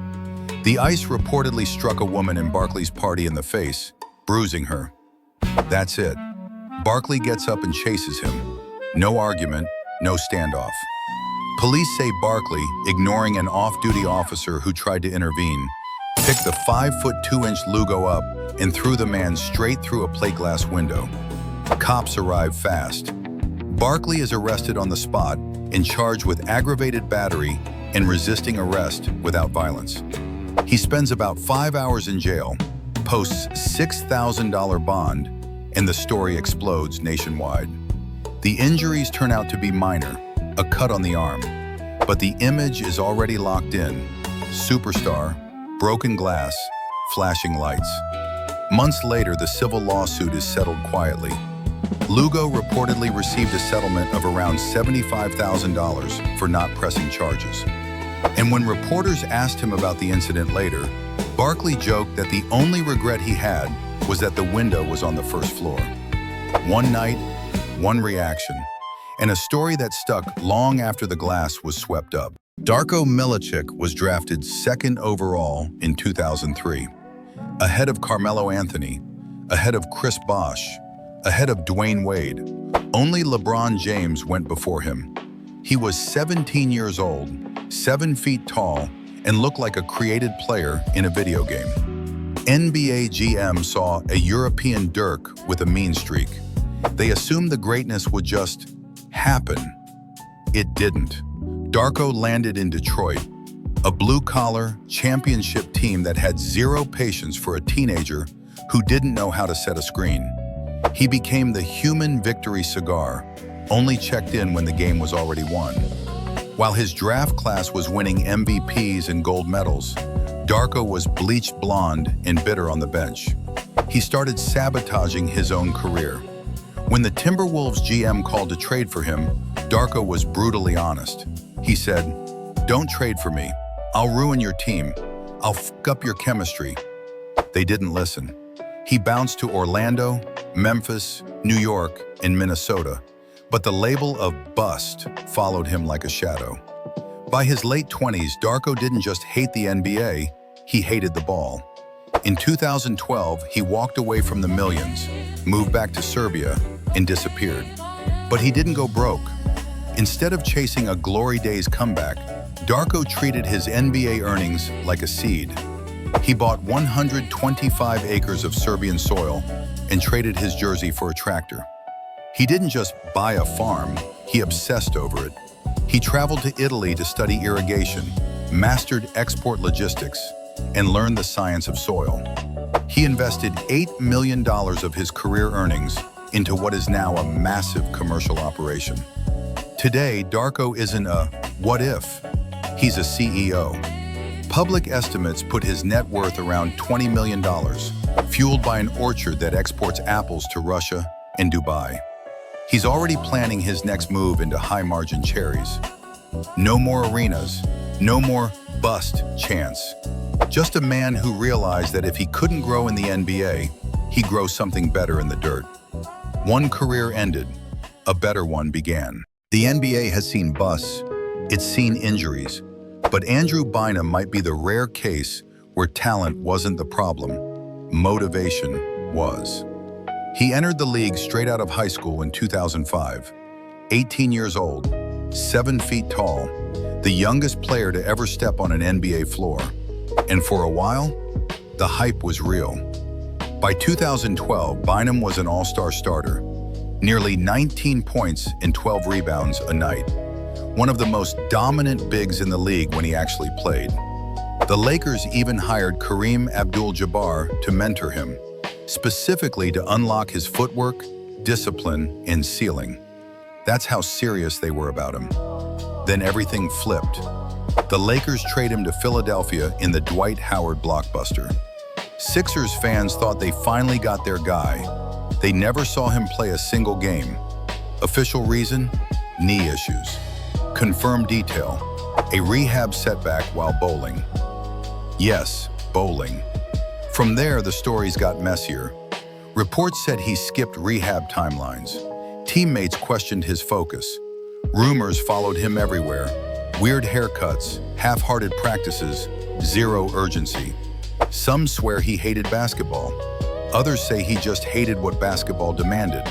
The ice reportedly struck a woman in Barkley's party in the face, bruising her. That's it. Barkley gets up and chases him. No argument, no standoff. Police say Barkley, ignoring an off-duty officer who tried to intervene, picked the 5'2" Lugo up and threw the man straight through a plate glass window. Cops arrive fast. Barkley is arrested on the spot and charged with aggravated battery and resisting arrest without violence. He spends about 5 hours in jail, posts $6,000 bond, and the story explodes nationwide. The injuries turn out to be minor, a cut on the arm, but the image is already locked in. Superstar, broken glass, flashing lights. Months later, the civil lawsuit is settled quietly. Lugo reportedly received a settlement of around $75,000 for not pressing charges. And when reporters asked him about the incident later, Barkley joked that the only regret he had was that the window was on the first floor. One night, one reaction, and a story that stuck long after the glass was swept up. Darko Milicic was drafted 2nd overall in 2003, ahead of Carmelo Anthony, ahead of Chris Bosh, ahead of Dwayne Wade. Only LeBron James went before him. He was 17 years old, 7 feet tall, and looked like a created player in a video game. NBA GM saw a European Dirk with a mean streak. They assumed the greatness would just happen. It didn't. Darko landed in Detroit, a blue-collar championship team that had zero patience for a teenager who didn't know how to set a screen. He became the human victory cigar, only checked in when the game was already won. While his draft class was winning MVPs and gold medals, Darko was bleached blonde and bitter on the bench. He started sabotaging his own career. When the Timberwolves GM called to trade for him, Darko was brutally honest. He said, "Don't trade for me. I'll ruin your team. I'll fuck up your chemistry." They didn't listen. He bounced to Orlando, Memphis, New York, and Minnesota, but the label of bust followed him like a shadow. By his late 20s, Darko didn't just hate the NBA, he hated the ball. In 2012, he walked away from the millions, moved back to Serbia, and disappeared. But he didn't go broke. Instead of chasing a glory days comeback, Darko treated his NBA earnings like a seed. He bought 125 acres of Serbian soil and traded his jersey for a tractor. He didn't just buy a farm, he obsessed over it. He traveled to Italy to study irrigation, mastered export logistics, and learned the science of soil. He invested $8 million of his career earnings into what is now a massive commercial operation. Today, Darko isn't a what if, he's a CEO. Public estimates put his net worth around $20 million, fueled by an orchard that exports apples to Russia and Dubai. He's already planning his next move into high-margin cherries. No more arenas, no more bust chance. Just a man who realized that if he couldn't grow in the NBA, he'd grow something better in the dirt. One career ended, a better one began. The NBA has seen busts, it's seen injuries, but Andrew Bynum might be the rare case where talent wasn't the problem, motivation was. He entered the league straight out of high school in 2005. 18 years old, 7 feet tall, the youngest player to ever step on an NBA floor. And for a while, the hype was real. By 2012, Bynum was an all-star starter, nearly 19 points and 12 rebounds a night. One of the most dominant bigs in the league when he actually played. The Lakers even hired Kareem Abdul-Jabbar to mentor him, specifically to unlock his footwork, discipline, and ceiling. That's how serious they were about him. Then everything flipped. The Lakers trade him to Philadelphia in the Dwight Howard blockbuster. Sixers fans thought they finally got their guy. They never saw him play a single game. Official reason? Knee issues. Confirmed detail: a rehab setback while bowling. Yes, bowling. From there, the stories got messier. Reports said he skipped rehab timelines. Teammates questioned his focus. Rumors followed him everywhere. Weird haircuts, half-hearted practices, zero urgency. Some swear he hated basketball. Others say he just hated what basketball demanded.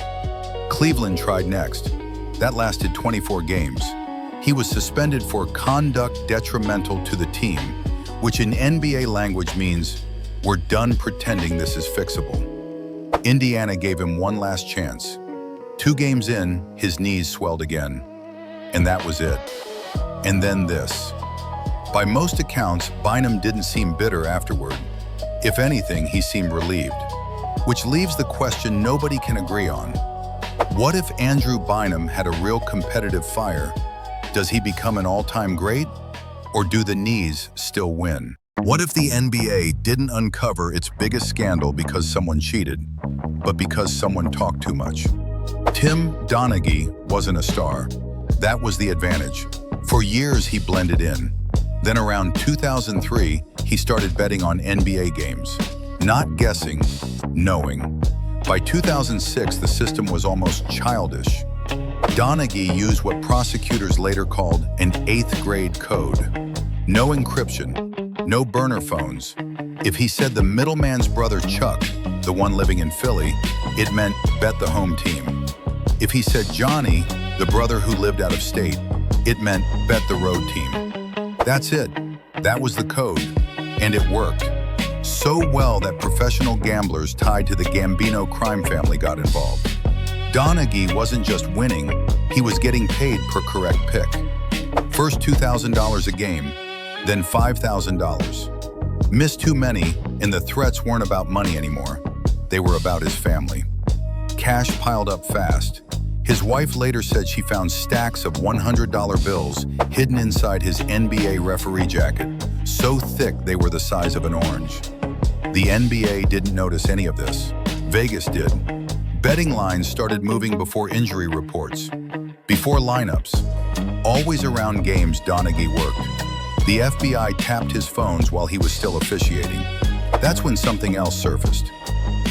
Cleveland tried next. That lasted 24 games. He was suspended for conduct detrimental to the team, which in NBA language means, we're done pretending this is fixable. Indiana gave him one last chance. 2 games in, his knees swelled again. And that was it. And then this. By most accounts, Bynum didn't seem bitter afterward. If anything, he seemed relieved. Which leaves the question nobody can agree on. What if Andrew Bynum had a real competitive fire? Does he become an all-time great? Or do the knees still win? What if the NBA didn't uncover its biggest scandal because someone cheated, but because someone talked too much? Tim Donaghy wasn't a star. That was the advantage. For years, he blended in. Then around 2003, he started betting on NBA games. Not guessing, knowing. By 2006, the system was almost childish. Donaghy used what prosecutors later called an 8th grade code. No encryption, no burner phones. If he said the middleman's brother Chuck, the one living in Philly, it meant bet the home team. If he said Johnny, the brother who lived out of state, it meant bet the road team. That's it. That was the code. And it worked. So well that professional gamblers tied to the Gambino crime family got involved. Donaghy wasn't just winning, he was getting paid per correct pick. First $2,000 a game, then $5,000. Missed too many, and the threats weren't about money anymore. They were about his family. Cash piled up fast. His wife later said she found stacks of $100 bills hidden inside his NBA referee jacket, so thick they were the size of an orange. The NBA didn't notice any of this. Vegas did. Betting lines started moving before injury reports, before lineups. Always around games, Donaghy worked. The FBI tapped his phones while he was still officiating. That's when something else surfaced.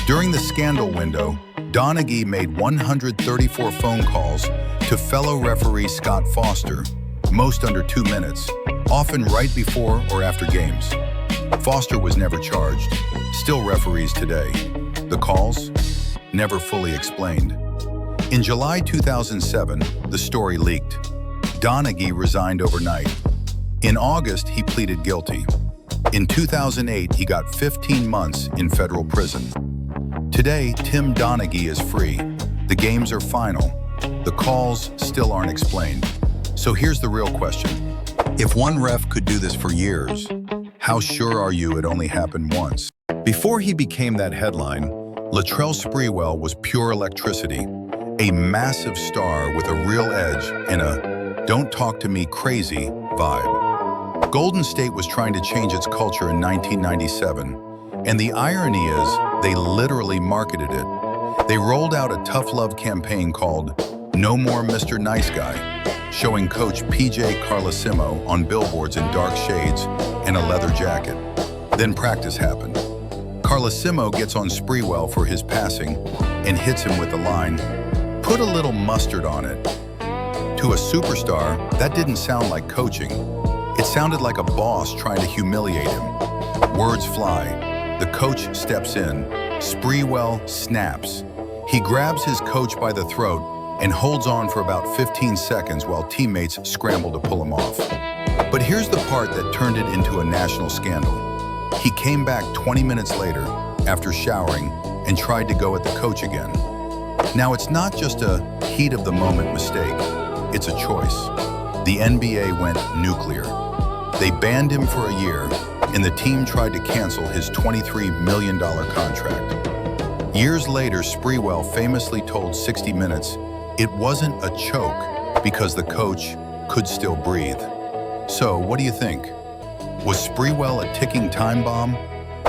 During the scandal window, Donaghy made 134 phone calls to fellow referee Scott Foster, most under 2 minutes, often right before or after games. Foster was never charged, still referees today. The calls? Never fully explained. In July 2007, the story leaked. Donaghy resigned overnight. In August, he pleaded guilty. In 2008, he got 15 months in federal prison. Today, Tim Donaghy is free, The games are final. The calls still aren't explained. So here's the real question. If one ref could do this for years, how sure are you it only happened once? Before he became that headline, Latrell Sprewell was pure electricity, a massive star with a real edge and a "don't talk to me crazy" vibe. Golden State was trying to change its culture in 1997, and the irony is they literally marketed it. They rolled out a tough love campaign called "No More Mr. Nice Guy," showing coach PJ Carlesimo on billboards in dark shades and a leather jacket. Then practice happened. Carlesimo gets on Sprewell for his passing and hits him with the line, "Put a little mustard on it." To a superstar, that didn't sound like coaching. It sounded like a boss trying to humiliate him. Words fly. The coach steps in. Sprewell snaps. He grabs his coach by the throat and holds on for about 15 seconds while teammates scramble to pull him off. But here's the part that turned it into a national scandal. He came back 20 minutes later, after showering, and tried to go at the coach again. Now, it's not just a heat-of-the-moment mistake. It's a choice. The NBA went nuclear. They banned him for a year, and the team tried to cancel his $23 million contract. Years later, Sprewell famously told 60 Minutes it wasn't a choke because the coach could still breathe. So, what do you think? Was Sprewell a ticking time bomb?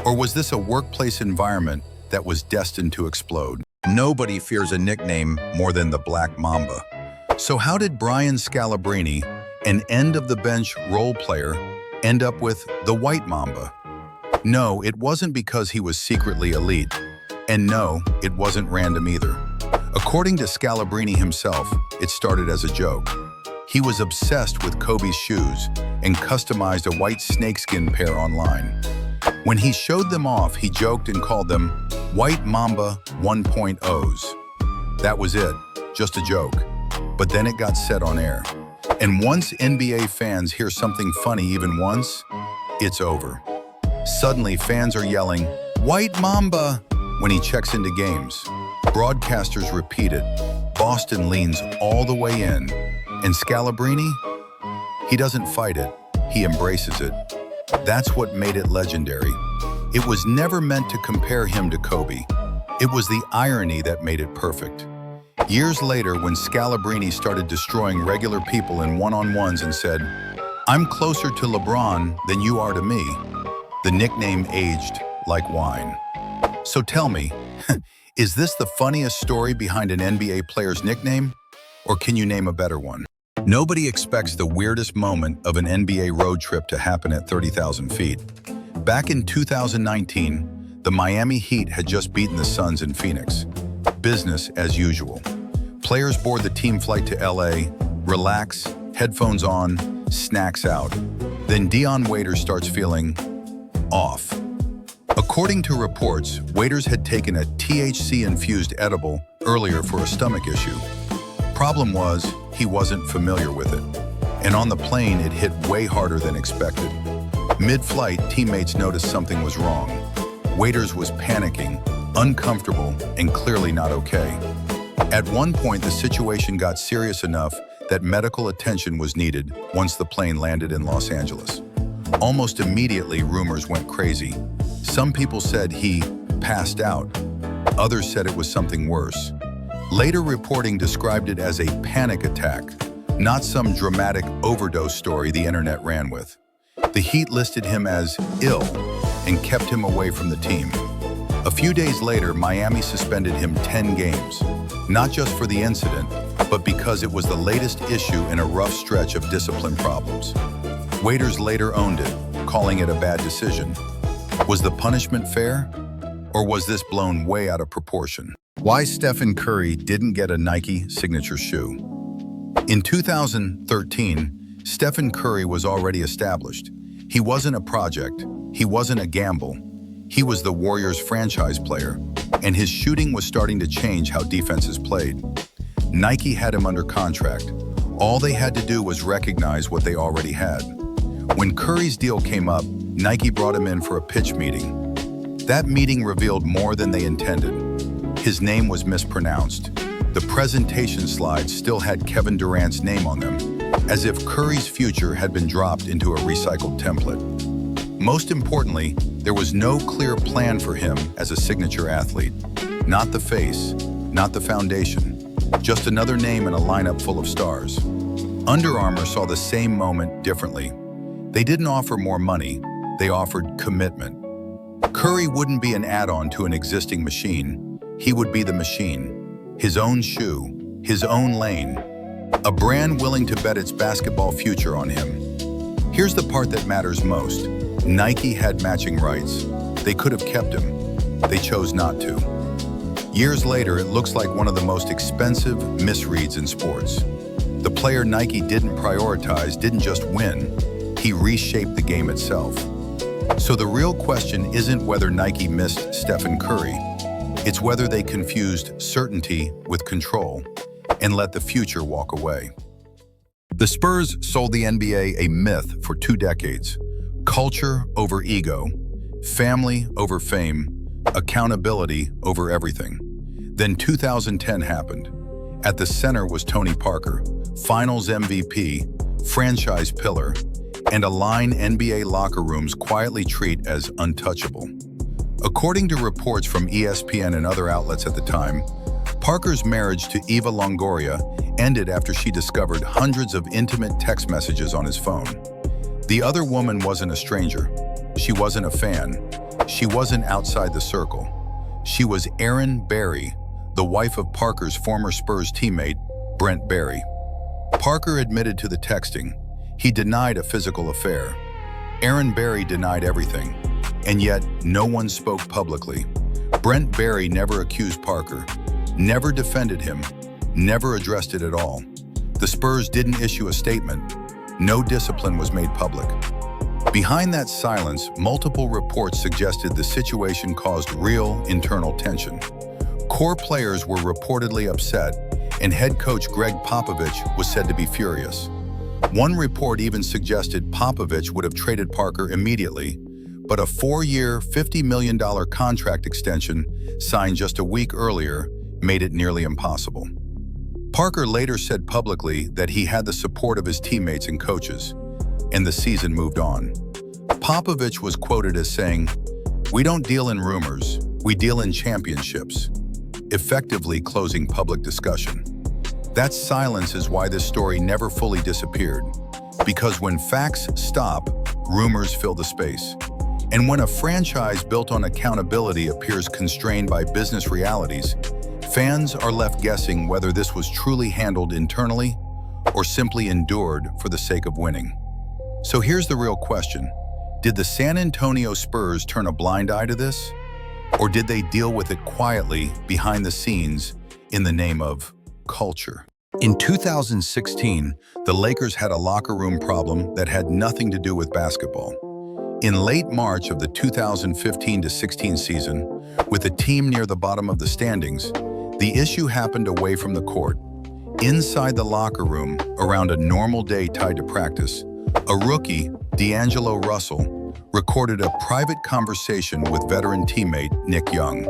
Or was this a workplace environment that was destined to explode? Nobody fears a nickname more than the Black Mamba. So how did Brian Scalabrine, an end-of-the-bench role player, end up with the White Mamba? No, it wasn't because he was secretly elite. And no, it wasn't random either. According to Scalabrine himself, it started as a joke. He was obsessed with Kobe's shoes and customized a white snakeskin pair online. When he showed them off, he joked and called them White Mamba 1.0s. That was it, just a joke. But then it got said on air. And once NBA fans hear something funny even once, it's over. Suddenly, fans are yelling, "White Mamba!" when he checks into games. Broadcasters repeat it. Boston leans all the way in. And Scalabrine? He doesn't fight it, he embraces it. That's what made it legendary. It was never meant to compare him to Kobe. It was the irony that made it perfect. Years later, when Scalabrine started destroying regular people in one-on-ones and said, "I'm closer to LeBron than you are to me," the nickname aged like wine. So tell me, is this the funniest story behind an NBA player's nickname? Or can you name a better one? Nobody expects the weirdest moment of an NBA road trip to happen at 30,000 feet. Back in 2019, the Miami Heat had just beaten the Suns in Phoenix. Business as usual. Players board the team flight to LA, relax, headphones on, snacks out. Then Dion Waiters starts feeling off. According to reports, Waiters had taken a THC-infused edible earlier for a stomach issue. Problem was, he wasn't familiar with it. And on the plane, it hit way harder than expected. Mid-flight, teammates noticed something was wrong. Waiters was panicking, uncomfortable, and clearly not okay. At one point, the situation got serious enough that medical attention was needed once the plane landed in Los Angeles. Almost immediately, rumors went crazy. Some people said he passed out. Others said it was something worse. Later reporting described it as a panic attack, not some dramatic overdose story the internet ran with. The Heat listed him as ill and kept him away from the team. A few days later, Miami suspended him 10 games, not just for the incident, but because it was the latest issue in a rough stretch of discipline problems. Waiters later owned it, calling it a bad decision. Was the punishment fair? Or was this blown way out of proportion? Why Stephen Curry didn't get a Nike signature shoe. In 2013, Stephen Curry was already established. He wasn't a project. He wasn't a gamble. He was the Warriors franchise player, and his shooting was starting to change how defenses played. Nike had him under contract. All they had to do was recognize what they already had. When Curry's deal came up, Nike brought him in for a pitch meeting. That meeting revealed more than they intended. His name was mispronounced. The presentation slides still had Kevin Durant's name on them, as if Curry's future had been dropped into a recycled template. Most importantly, there was no clear plan for him as a signature athlete. Not the face, not the foundation, just another name in a lineup full of stars. Under Armour saw the same moment differently. They didn't offer more money, they offered commitment. Curry wouldn't be an add-on to an existing machine. He would be the machine. His own shoe, his own lane. A brand willing to bet its basketball future on him. Here's the part that matters most. Nike had matching rights. They could have kept him. They chose not to. Years later, it looks like one of the most expensive misreads in sports. The player Nike didn't prioritize didn't just win, he reshaped the game itself. So the real question isn't whether Nike missed Stephen Curry. It's whether they confused certainty with control and let the future walk away. The Spurs sold the NBA a myth for 2 decades. Culture over ego, family over fame, accountability over everything. Then 2010 happened. At the center was Tony Parker, Finals MVP, franchise pillar, and a line NBA locker rooms quietly treat as untouchable. According to reports from ESPN and other outlets at the time, Parker's marriage to Eva Longoria ended after she discovered hundreds of intimate text messages on his phone. The other woman wasn't a stranger. She wasn't a fan. She wasn't outside the circle. She was Erin Barry, the wife of Parker's former Spurs teammate, Brent Barry. Parker admitted to the texting. He denied a physical affair. Erin Barry denied everything, and yet no one spoke publicly. Brent Barry never accused Parker, never defended him, never addressed it at all. The Spurs didn't issue a statement. No discipline was made public. Behind that silence, multiple reports suggested the situation caused real internal tension. Core players were reportedly upset, and head coach Greg Popovich was said to be furious. One report even suggested Popovich would have traded Parker immediately, but a 4-year, $50 million contract extension signed just a week earlier made it nearly impossible. Parker later said publicly that he had the support of his teammates and coaches, and the season moved on. Popovich was quoted as saying, "We don't deal in rumors, we deal in championships," effectively closing public discussion. That silence is why this story never fully disappeared, because when facts stop, rumors fill the space. And when a franchise built on accountability appears constrained by business realities, fans are left guessing whether this was truly handled internally or simply endured for the sake of winning. So here's the real question. Did the San Antonio Spurs turn a blind eye to this? Or did they deal with it quietly behind the scenes in the name of culture? In 2016, the Lakers had a locker room problem that had nothing to do with basketball. In late March of the 2015-16 season, with the team near the bottom of the standings, the issue happened away from the court. Inside the locker room, around a normal day tied to practice, a rookie, D'Angelo Russell, recorded a private conversation with veteran teammate Nick Young.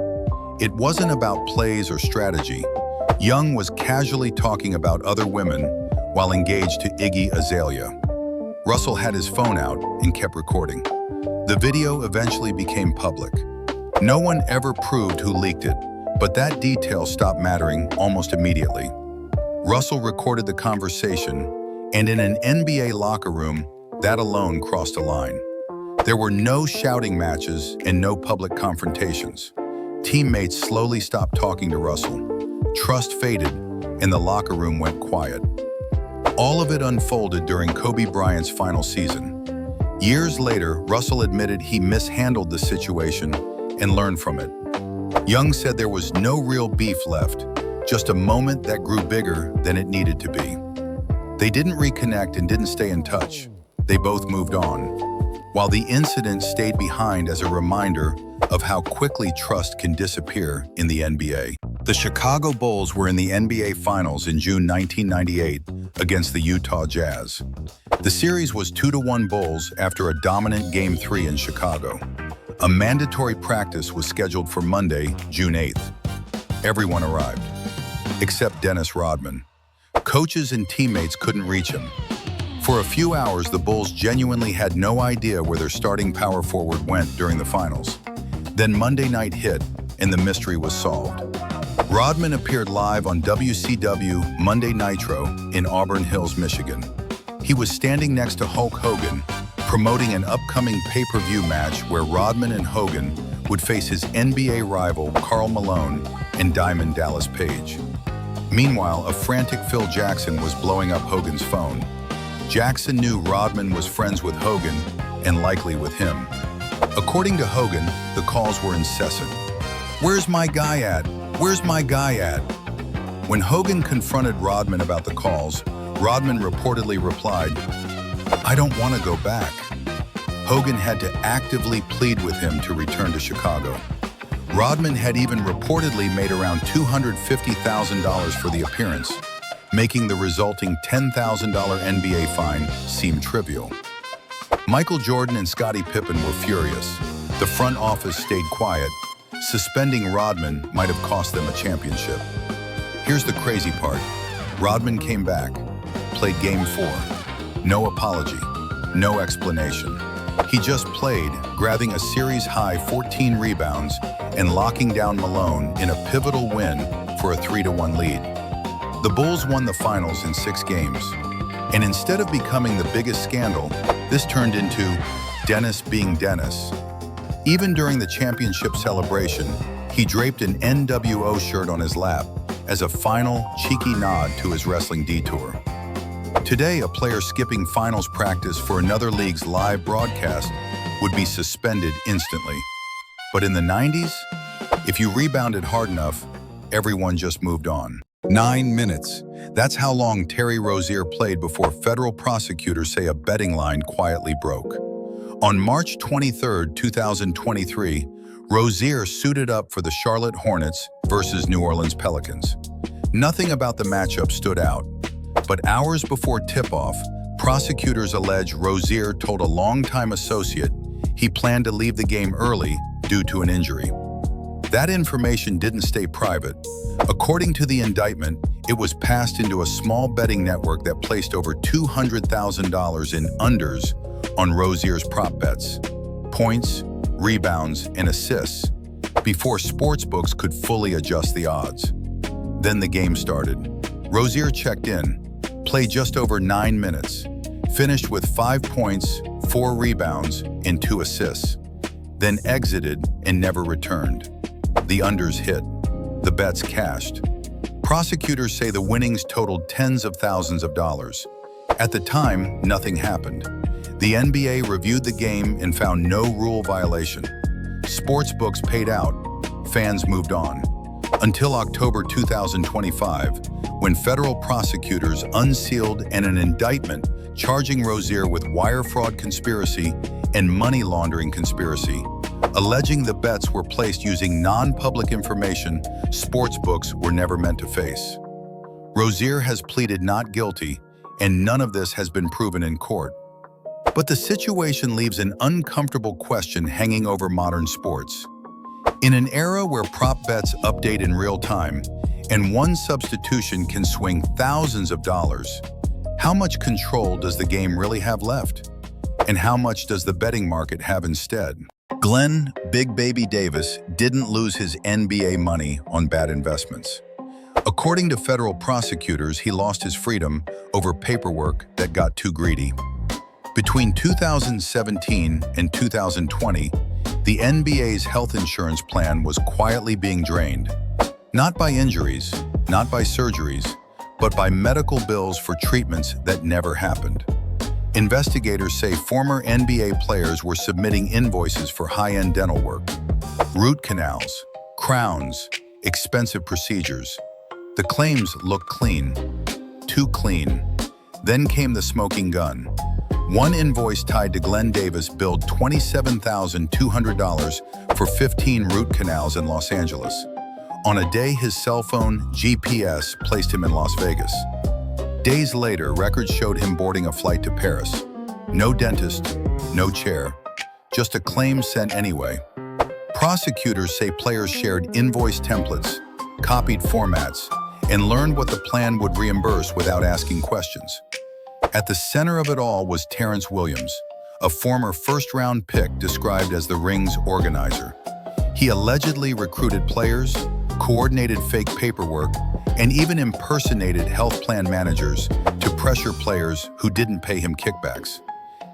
It wasn't about plays or strategy. Young was casually talking about other women while engaged to Iggy Azalea. Russell had his phone out and kept recording. The video eventually became public. No one ever proved who leaked it, but that detail stopped mattering almost immediately. Russell recorded the conversation, and in an NBA locker room, that alone crossed a line. There were no shouting matches and no public confrontations. Teammates slowly stopped talking to Russell. Trust faded, and the locker room went quiet. All of it unfolded during Kobe Bryant's final season. Years later, Russell admitted he mishandled the situation and learned from it. Young said there was no real beef left, just a moment that grew bigger than it needed to be. They didn't reconnect and didn't stay in touch. They both moved on, while the incident stayed behind as a reminder of how quickly trust can disappear in the NBA. The Chicago Bulls were in the NBA Finals in June 1998 against the Utah Jazz. The series was 2-1 Bulls after a dominant Game 3 in Chicago. A mandatory practice was scheduled for Monday, June 8th. Everyone arrived. except Dennis Rodman. Coaches and teammates couldn't reach him. For a few hours, the Bulls genuinely had no idea where their starting power forward went during the finals. Then Monday night hit, and the mystery was solved. Rodman appeared live on WCW Monday Nitro in Auburn Hills, Michigan. He was standing next to Hulk Hogan, promoting an upcoming pay-per-view match where Rodman and Hogan would face his NBA rival Karl Malone and Diamond Dallas Page. Meanwhile, a frantic Phil Jackson was blowing up Hogan's phone. Jackson knew Rodman was friends with Hogan and likely with him. According to Hogan, the calls were incessant. "Where's my guy at? Where's my guy at?" When Hogan confronted Rodman about the calls, Rodman reportedly replied, "I don't want to go back." Hogan had to actively plead with him to return to Chicago. Rodman had even reportedly made around $250,000 for the appearance, making the resulting $10,000 NBA fine seem trivial. Michael Jordan and Scottie Pippen were furious. The front office stayed quiet. Suspending Rodman might have cost them a championship. Here's the crazy part. Rodman came back, played Game 4. No apology, no explanation. He just played, grabbing a series-high 14 rebounds and locking down Malone in a pivotal win for a 3-1 lead. The Bulls won the finals in 6 games. And instead of becoming the biggest scandal, this turned into Dennis being Dennis. Even during the championship celebration, he draped an NWO shirt on his lap as a final, cheeky nod to his wrestling detour. Today, a player skipping finals practice for another league's live broadcast would be suspended instantly. But in the 90s, if you rebounded hard enough, everyone just moved on. 9 minutes. That's how long Terry Rozier played before federal prosecutors say a betting line quietly broke. On March 23, 2023, Rozier suited up for the Charlotte Hornets versus New Orleans Pelicans. Nothing about the matchup stood out, but hours before tip-off, prosecutors allege Rozier told a longtime associate he planned to leave the game early due to an injury. That information didn't stay private. According to the indictment, it was passed into a small betting network that placed over $200,000 in unders on Rozier's prop bets, points, rebounds, and assists, before sportsbooks could fully adjust the odds. Then the game started. Rozier checked in, played just over 9 minutes, finished with 5 points, 4 rebounds, and 2 assists, then exited and never returned. The unders hit. The bets cashed. Prosecutors say the winnings totaled tens of thousands of dollars. At the time, nothing happened. The NBA reviewed the game and found no rule violation. Sportsbooks paid out. Fans moved on. Until October 2025, when federal prosecutors unsealed an indictment charging Rozier with wire fraud conspiracy and money laundering conspiracy, alleging the bets were placed using non-public information sportsbooks were never meant to face. Rozier has pleaded not guilty, and none of this has been proven in court. But the situation leaves an uncomfortable question hanging over modern sports. In an era where prop bets update in real time, and one substitution can swing thousands of dollars, how much control does the game really have left? And how much does the betting market have instead? Glenn "Big Baby" Davis didn't lose his NBA money on bad investments. According to federal prosecutors, he lost his freedom over paperwork that got too greedy. Between 2017 and 2020, the NBA's health insurance plan was quietly being drained. Not by injuries, not by surgeries, but by medical bills for treatments that never happened. Investigators say former NBA players were submitting invoices for high-end dental work, root canals, crowns, expensive procedures. The claims looked clean, too clean. Then came the smoking gun. One invoice tied to Glenn Davis billed $27,200 for 15 root canals in Los Angeles. On a day his cell phone GPS placed him in Las Vegas. Days later, records showed him boarding a flight to Paris. No dentist, no chair, just a claim sent anyway. Prosecutors say players shared invoice templates, copied formats, and learned what the plan would reimburse without asking questions. At the center of it all was Terrence Williams, a former first-round pick described as the ring's organizer. He allegedly recruited players, coordinated fake paperwork, and even impersonated health plan managers to pressure players who didn't pay him kickbacks.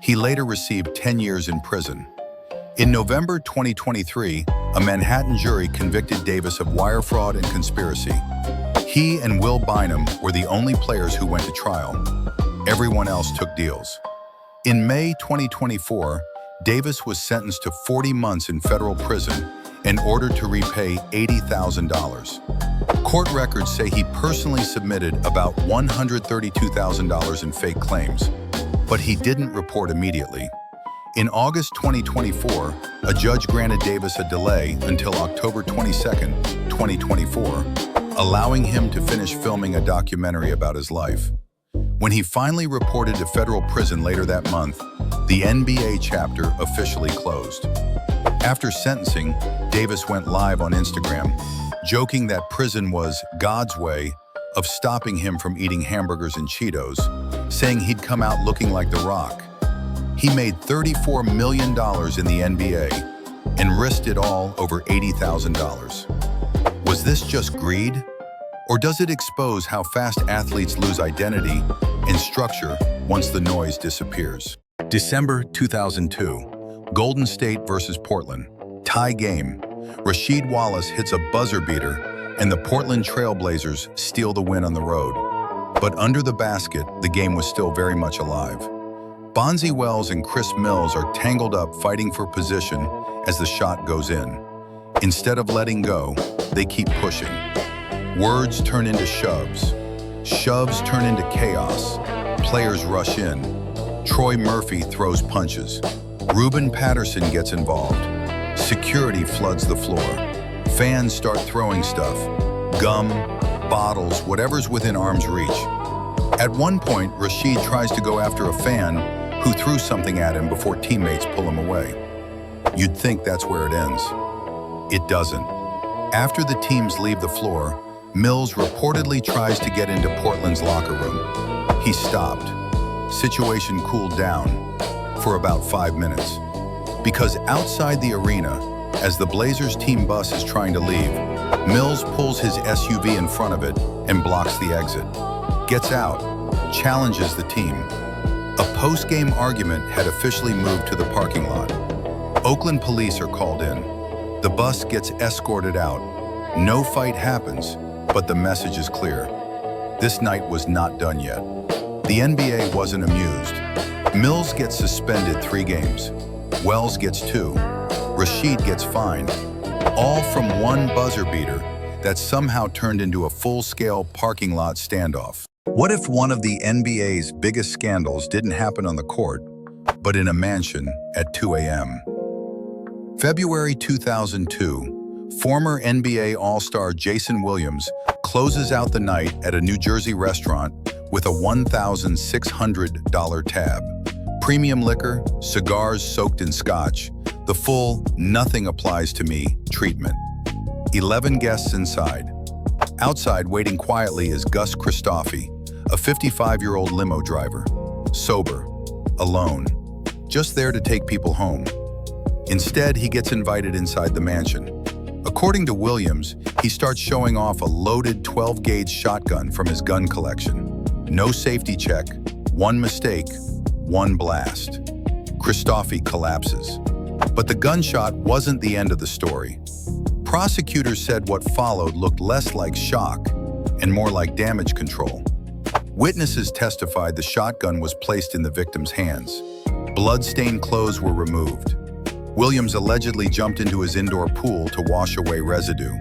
He later received 10 years in prison. In November 2023, a Manhattan jury convicted Davis of wire fraud and conspiracy. He and Will Bynum were the only players who went to trial. Everyone else took deals. In May 2024, Davis was sentenced to 40 months in federal prison and ordered to repay $80,000. Court records say he personally submitted about $132,000 in fake claims, but he didn't report immediately. In August 2024, a judge granted Davis a delay until October 22, 2024, allowing him to finish filming a documentary about his life. When he finally reported to federal prison later that month, the NBA chapter officially closed. After sentencing, Davis went live on Instagram, joking that prison was God's way of stopping him from eating hamburgers and Cheetos, saying he'd come out looking like The Rock. He made $34 million in the NBA and risked it all over $80,000. Was this just greed? Or does it expose how fast athletes lose identity and structure once the noise disappears? December 2002, Golden State versus Portland. Tie game. Rasheed Wallace hits a buzzer beater, and the Portland Trail Blazers steal the win on the road. But under the basket, the game was still very much alive. Bonzi Wells and Chris Mills are tangled up fighting for position as the shot goes in. Instead of letting go, they keep pushing. Words turn into shoves. Shoves turn into chaos. Players rush in. Troy Murphy throws punches. Ruben Patterson gets involved. Security floods the floor. Fans start throwing stuff. Gum, bottles, whatever's within arm's reach. At one point, Rasheed tries to go after a fan who threw something at him before teammates pull him away. You'd think that's where it ends. It doesn't. After the teams leave the floor, Mills reportedly tries to get into Portland's locker room. He stopped. Situation cooled down for about 5 minutes. Because outside the arena, as the Blazers team bus is trying to leave, Mills pulls his SUV in front of it and blocks the exit. Gets out, challenges the team. A post-game argument had officially moved to the parking lot. Oakland police are called in. The bus gets escorted out. No fight happens, but the message is clear. This night was not done yet. The NBA wasn't amused. Mills gets suspended 3 games. Wells gets 2. Rasheed gets fined. All from one buzzer beater that somehow turned into a full-scale parking lot standoff. What if one of the NBA's biggest scandals didn't happen on the court, but in a mansion at 2 a.m.? February 2002, former NBA All-Star Jason Williams closes out the night at a New Jersey restaurant with a $1,600 tab. Premium liquor, cigars soaked in scotch, the full "nothing applies to me" treatment. 11 guests inside. Outside, waiting quietly, is Gus Christophe, a 55-year-old limo driver. Sober, alone, just there to take people home. Instead, he gets invited inside the mansion. According to Williams, he starts showing off a loaded 12-gauge shotgun from his gun collection. No safety check, one mistake, one blast. Christophe collapses. But the gunshot wasn't the end of the story. Prosecutors said what followed looked less like shock and more like damage control. Witnesses testified the shotgun was placed in the victim's hands. Blood-stained clothes were removed. Williams allegedly jumped into his indoor pool to wash away residue.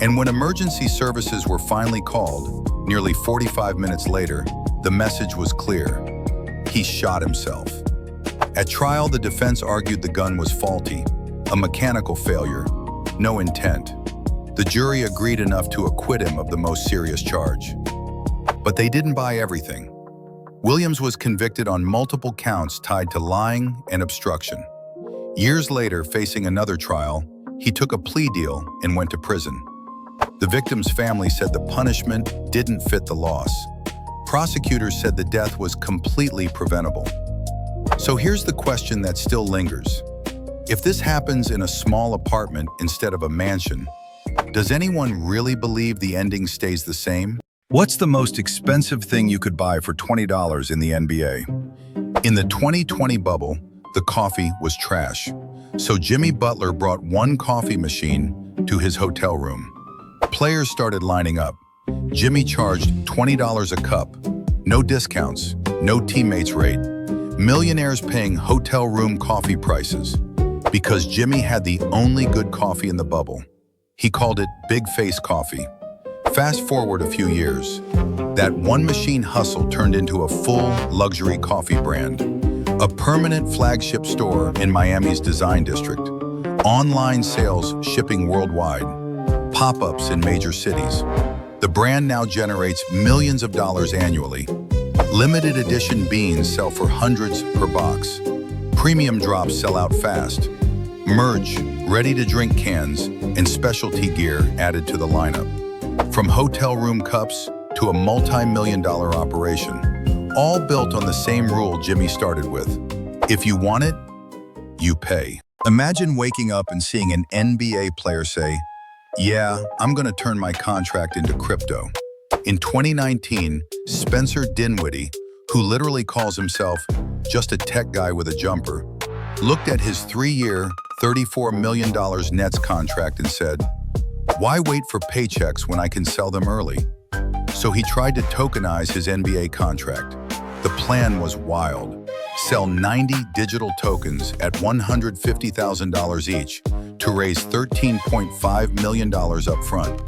And when emergency services were finally called, nearly 45 minutes later, the message was clear. He shot himself. At trial, the defense argued the gun was faulty, a mechanical failure, no intent. The jury agreed enough to acquit him of the most serious charge. But they didn't buy everything. Williams was convicted on multiple counts tied to lying and obstruction. Years later, facing another trial, he took a plea deal and went to prison. The victim's family said the punishment didn't fit the loss. Prosecutors said the death was completely preventable. So here's the question that still lingers. If this happens in a small apartment instead of a mansion, does anyone really believe the ending stays the same? What's the most expensive thing you could buy for $20 in the NBA? In the 2020 bubble, the coffee was trash. So Jimmy Butler brought one coffee machine to his hotel room. Players started lining up. Jimmy charged $20 a cup. No discounts, no teammates rate. Millionaires paying hotel room coffee prices. Because Jimmy had the only good coffee in the bubble. He called it Big Face Coffee. Fast forward a few years. That one machine hustle turned into a full luxury coffee brand. A permanent flagship store in Miami's design district. Online sales shipping worldwide. Pop-ups in major cities. The brand now generates millions of dollars annually. Limited edition beans sell for hundreds per box. Premium drops sell out fast. Merch, ready-to-drink cans, and specialty gear added to the lineup. From hotel room cups to a multi-million-dollar operation. All built on the same rule Jimmy started with. If you want it, you pay. Imagine waking up and seeing an NBA player say, "Yeah, I'm gonna turn my contract into crypto." In 2019, Spencer Dinwiddie, who literally calls himself just a tech guy with a jumper, looked at his 3-year, $34 million Nets contract and said, "Why wait for paychecks when I can sell them early?" So he tried to tokenize his NBA contract. The plan was wild. Sell 90 digital tokens at $150,000 each to raise $13.5 million up front.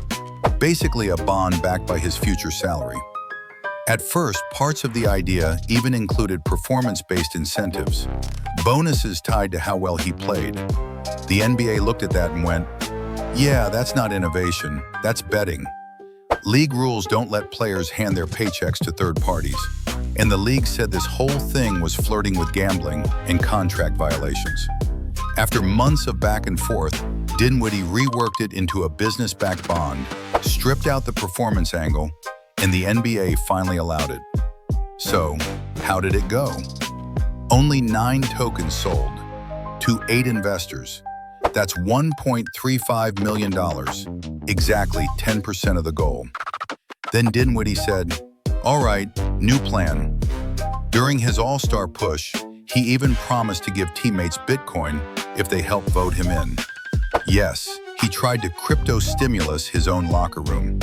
Basically a bond backed by his future salary. At first, parts of the idea even included performance-based incentives, bonuses tied to how well he played. The NBA looked at that and went, "Yeah, that's not innovation, that's betting." League rules don't let players hand their paychecks to third parties, and the league said this whole thing was flirting with gambling and contract violations. After months of back and forth, Dinwiddie reworked it into a business-backed bond, stripped out the performance angle, and the NBA finally allowed it. So, how did it go? Only 9 tokens sold to 8 investors. That's $1.35 million, exactly 10% of the goal. Then Dinwiddie said, "All right, new plan." During his all-star push, he even promised to give teammates Bitcoin if they helped vote him in. Yes, he tried to crypto stimulus his own locker room.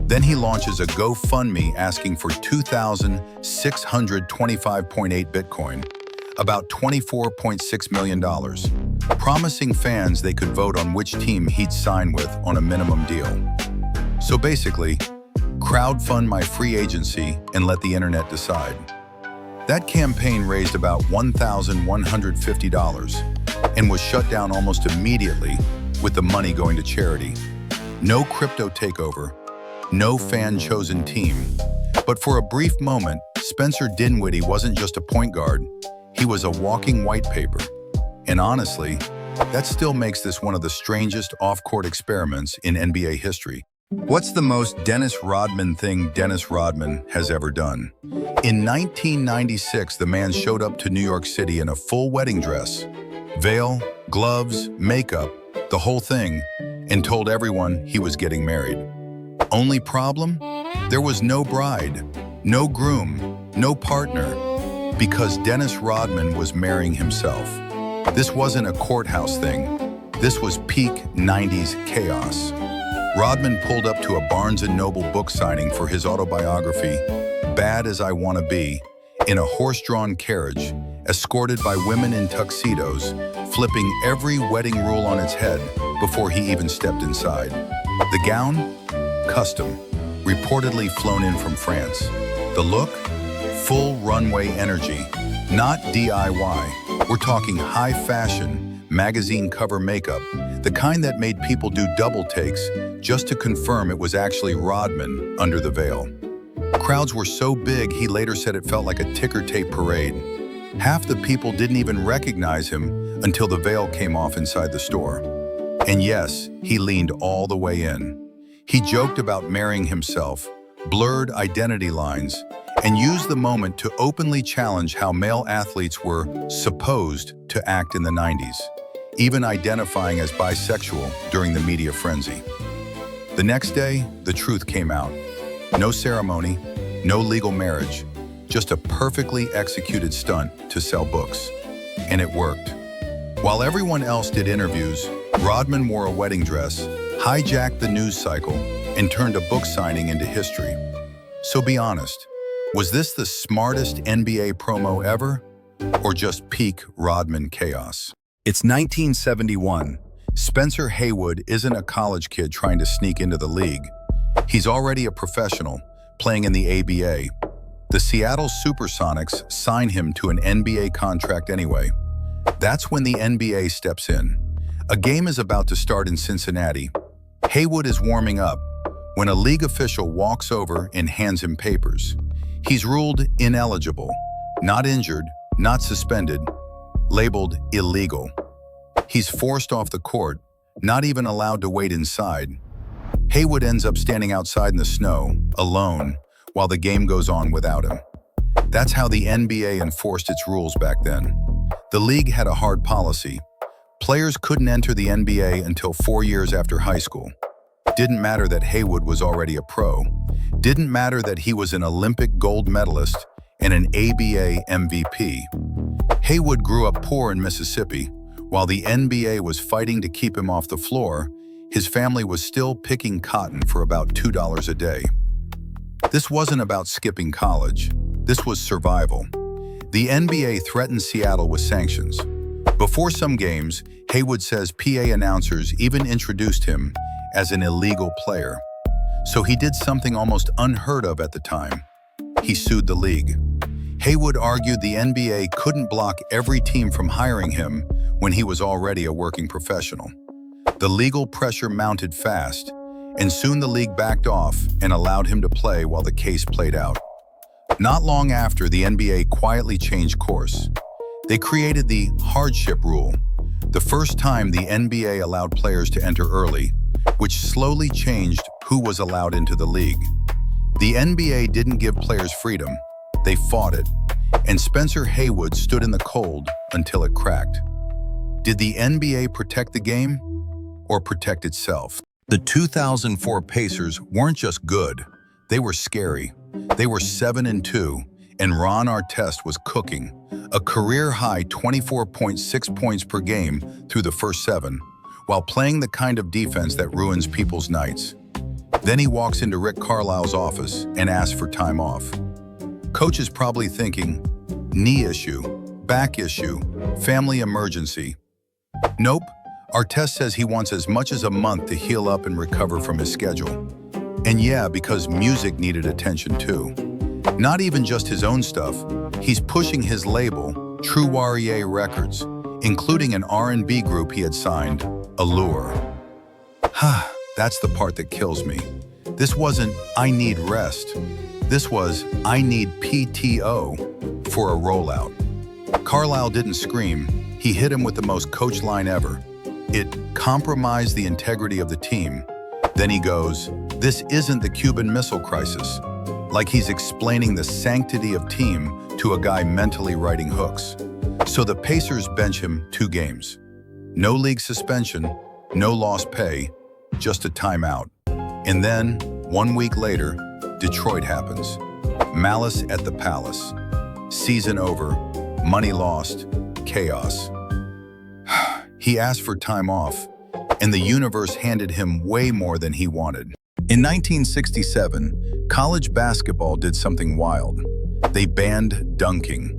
Then he launches a GoFundMe asking for 2,625.8 Bitcoin, about $24.6 million, promising fans they could vote on which team he'd sign with on a minimum deal. So basically, crowdfund my free agency and let the internet decide. That campaign raised about $1,150 and was shut down almost immediately with the money going to charity. No crypto takeover, no fan-chosen team. But for a brief moment, Spencer Dinwiddie wasn't just a point guard, he was a walking white paper. And honestly, that still makes this one of the strangest off-court experiments in NBA history. What's the most Dennis Rodman thing Dennis Rodman has ever done? In 1996, the man showed up to New York City in a full wedding dress, veil, gloves, makeup, the whole thing, and told everyone he was getting married. Only problem? There was no bride, no groom, no partner, because Dennis Rodman was marrying himself. This wasn't a courthouse thing. This was peak 90s chaos. Rodman pulled up to a Barnes & Noble book signing for his autobiography, Bad as I Wanna Be, in a horse-drawn carriage, escorted by women in tuxedos, flipping every wedding rule on its head before he even stepped inside. The gown? Custom, reportedly flown in from France. The look? Full runway energy, not DIY. We're talking high fashion, magazine cover makeup, the kind that made people do double takes just to confirm it was actually Rodman under the veil. Crowds were so big, he later said it felt like a ticker tape parade. Half the people didn't even recognize him until the veil came off inside the store. And yes, he leaned all the way in. He joked about marrying himself, blurred identity lines, and used the moment to openly challenge how male athletes were supposed to act in the 90s, even identifying as bisexual during the media frenzy. The next day, the truth came out. No ceremony, no legal marriage, just a perfectly executed stunt to sell books. And it worked. While everyone else did interviews, Rodman wore a wedding dress, hijacked the news cycle, and turned a book signing into history. So be honest, was this the smartest NBA promo ever, or just peak Rodman chaos? It's 1971. Spencer Haywood isn't a college kid trying to sneak into the league. He's already a professional, playing in the ABA. The Seattle Supersonics sign him to an NBA contract anyway. That's when the NBA steps in. A game is about to start in Cincinnati. Haywood is warming up when a league official walks over and hands him papers. He's ruled ineligible, not injured, not suspended, labeled illegal. He's forced off the court, not even allowed to wait inside. Haywood ends up standing outside in the snow, alone, while the game goes on without him. That's how the NBA enforced its rules back then. The league had a hard policy. Players couldn't enter the NBA until 4 years after high school. Didn't matter that Haywood was already a pro. Didn't matter that he was an Olympic gold medalist and an ABA MVP. Haywood grew up poor in Mississippi. While the NBA was fighting to keep him off the floor, his family was still picking cotton for about $2 a day. This wasn't about skipping college. This was survival. The NBA threatened Seattle with sanctions. Before some games, Haywood says PA announcers even introduced him as an illegal player. So he did something almost unheard of at the time. He sued the league. Haywood argued the NBA couldn't block every team from hiring him when he was already a working professional. The legal pressure mounted fast, and soon the league backed off and allowed him to play while the case played out. Not long after, the NBA quietly changed course. They created the hardship rule, the first time the NBA allowed players to enter early, which slowly changed who was allowed into the league. The NBA didn't give players freedom, they fought it, and Spencer Haywood stood in the cold until it cracked. Did the NBA protect the game or protect itself? The 2004 Pacers weren't just good, they were scary. They were 7-2, and Ron Artest was cooking, a career-high 24.6 points per game through the first 7, while playing the kind of defense that ruins people's nights. Then he walks into Rick Carlisle's office and asks for time off. Coach is probably thinking, knee issue, back issue, family emergency. Nope, Artest says he wants as much as a month to heal up and recover from his schedule. And yeah, because music needed attention too. Not even just his own stuff, he's pushing his label, True Warrior Records, including an R&B group he had signed, Allure. That's the part that kills me. This wasn't, I need rest. This was, I need PTO for a rollout. Carlisle didn't scream, he hit him with the most coach line ever. It compromised the integrity of the team. Then he goes, this isn't the Cuban Missile Crisis. Like he's explaining the sanctity of team to a guy mentally writing hooks. So the Pacers bench him 2 games. No league suspension, no lost pay, just a timeout. And then, 1 week later, Detroit happens. Malice at the Palace. Season over, money lost, chaos. He asked for time off, and the universe handed him way more than he wanted. In 1967, college basketball did something wild. They banned dunking.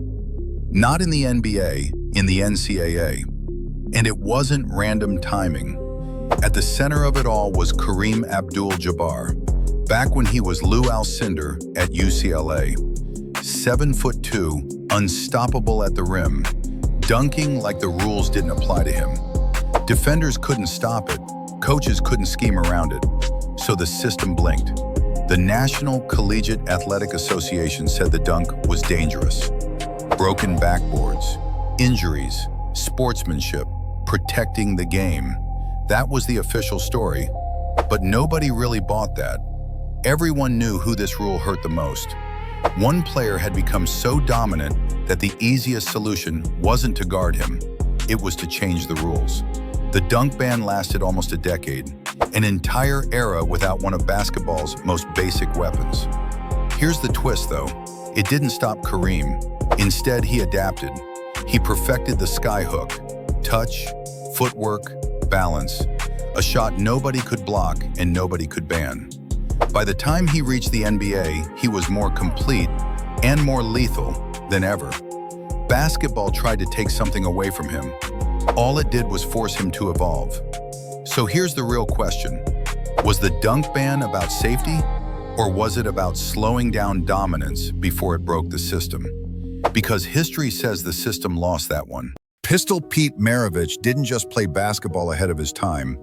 Not in the NBA, in the NCAA. And it wasn't random timing. At the center of it all was Kareem Abdul-Jabbar, back when he was Lou Alcindor at UCLA. 7'2", unstoppable at the rim, dunking like the rules didn't apply to him. Defenders couldn't stop it, coaches couldn't scheme around it, so the system blinked. The National Collegiate Athletic Association said the dunk was dangerous. Broken backboards, injuries, sportsmanship, protecting the game. That was the official story. But nobody really bought that. Everyone knew who this rule hurt the most. One player had become so dominant that the easiest solution wasn't to guard him, it was to change the rules. The dunk ban lasted almost a decade, an entire era without one of basketball's most basic weapons. Here's the twist though, it didn't stop Kareem. Instead, he adapted. He perfected the skyhook, touch, footwork, balance, a shot nobody could block and nobody could ban. By the time he reached the NBA, he was more complete and more lethal than ever. Basketball tried to take something away from him. All it did was force him to evolve. So here's the real question. Was the dunk ban about safety, or was it about slowing down dominance before it broke the system? Because history says the system lost that one. Pistol Pete Maravich didn't just play basketball ahead of his time.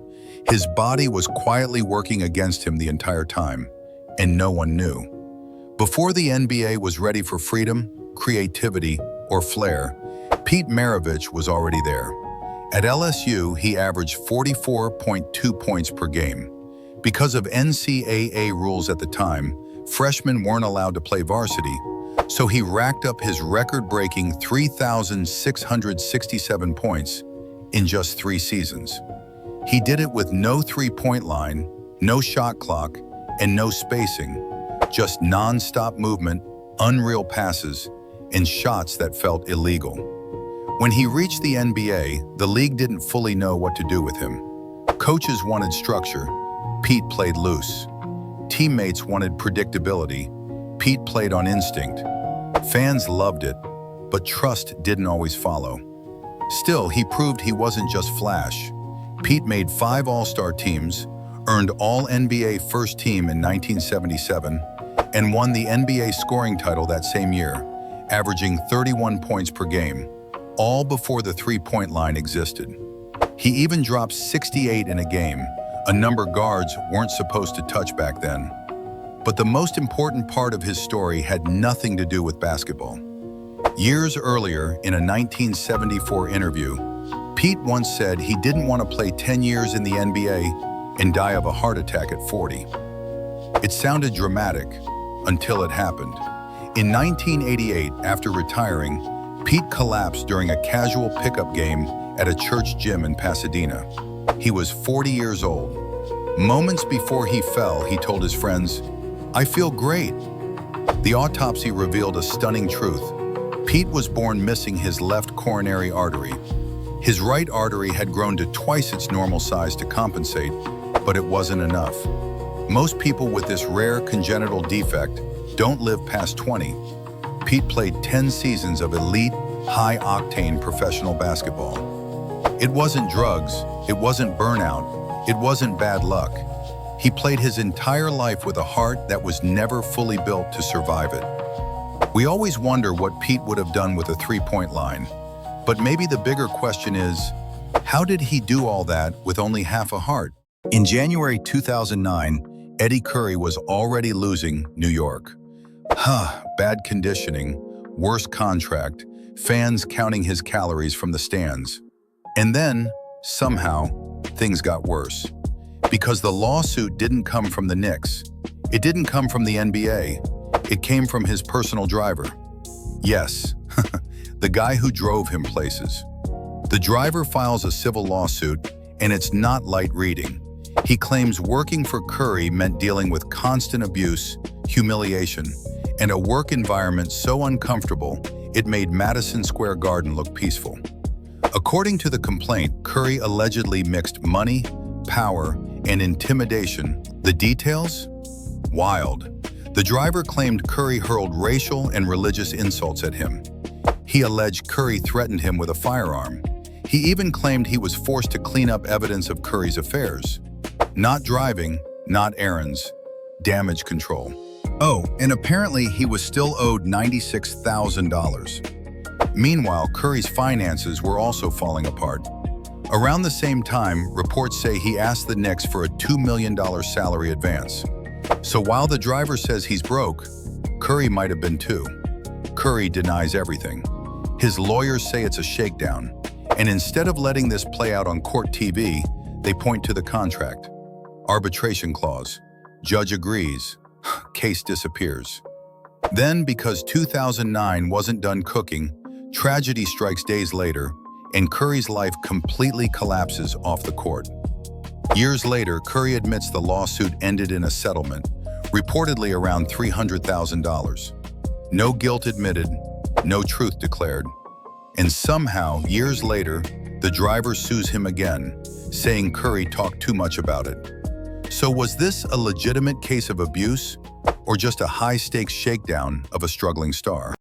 His body was quietly working against him the entire time, and no one knew. Before the NBA was ready for freedom, creativity, or flair, Pete Maravich was already there. At LSU, he averaged 44.2 points per game. Because of NCAA rules at the time, freshmen weren't allowed to play varsity, so he racked up his record-breaking 3,667 points in just 3 seasons. He did it with no three-point line, no shot clock, and no spacing, just non-stop movement, unreal passes, and shots that felt illegal. When he reached the NBA, the league didn't fully know what to do with him. Coaches wanted structure. Pete played loose. Teammates wanted predictability. Pete played on instinct. Fans loved it, but trust didn't always follow. Still, he proved he wasn't just flash. Pete made 5 All-Star teams, earned All-NBA First Team in 1977, and won the NBA scoring title that same year, averaging 31 points per game, all before the three-point line existed. He even dropped 68 in a game, a number guards weren't supposed to touch back then. But the most important part of his story had nothing to do with basketball. Years earlier, in a 1974 interview, Pete once said he didn't want to play 10 years in the NBA and die of a heart attack at 40. It sounded dramatic until it happened. In 1988, after retiring, Pete collapsed during a casual pickup game at a church gym in Pasadena. He was 40 years old. Moments before he fell, he told his friends, "I feel great." The autopsy revealed a stunning truth. Pete was born missing his left coronary artery. His right artery had grown to twice its normal size to compensate, but it wasn't enough. Most people with this rare congenital defect don't live past 20. Pete played 10 seasons of elite, high-octane professional basketball. It wasn't drugs, it wasn't burnout, it wasn't bad luck. He played his entire life with a heart that was never fully built to survive it. We always wonder what Pete would have done with a three-point line. But maybe the bigger question is, how did he do all that with only half a heart? In January 2009, Eddie Curry was already losing New York. Bad conditioning, worse contract, fans counting his calories from the stands. And then, somehow, things got worse. Because the lawsuit didn't come from the Knicks. It didn't come from the NBA. It came from his personal driver. Yes, the guy who drove him places. The driver files a civil lawsuit, and it's not light reading. He claims working for Curry meant dealing with constant abuse, humiliation, and a work environment so uncomfortable it made Madison Square Garden look peaceful. According to the complaint, Curry allegedly mixed money, power, and intimidation. The details? Wild. The driver claimed Curry hurled racial and religious insults at him. He alleged Curry threatened him with a firearm. He even claimed he was forced to clean up evidence of Curry's affairs. Not driving, not errands, damage control. Oh, and apparently he was still owed $96,000. Meanwhile, Curry's finances were also falling apart. Around the same time, reports say he asked the Knicks for a $2 million salary advance. So while the driver says he's broke, Curry might have been too. Curry denies everything. His lawyers say it's a shakedown. And instead of letting this play out on court TV, they point to the contract. Arbitration clause. Judge agrees. Case disappears. Then, because 2009 wasn't done cooking, tragedy strikes days later, and Curry's life completely collapses off the court. Years later, Curry admits the lawsuit ended in a settlement, reportedly around $300,000. No guilt admitted, no truth declared. And somehow, years later, the driver sues him again, saying Curry talked too much about it. So was this a legitimate case of abuse, or just a high-stakes shakedown of a struggling star?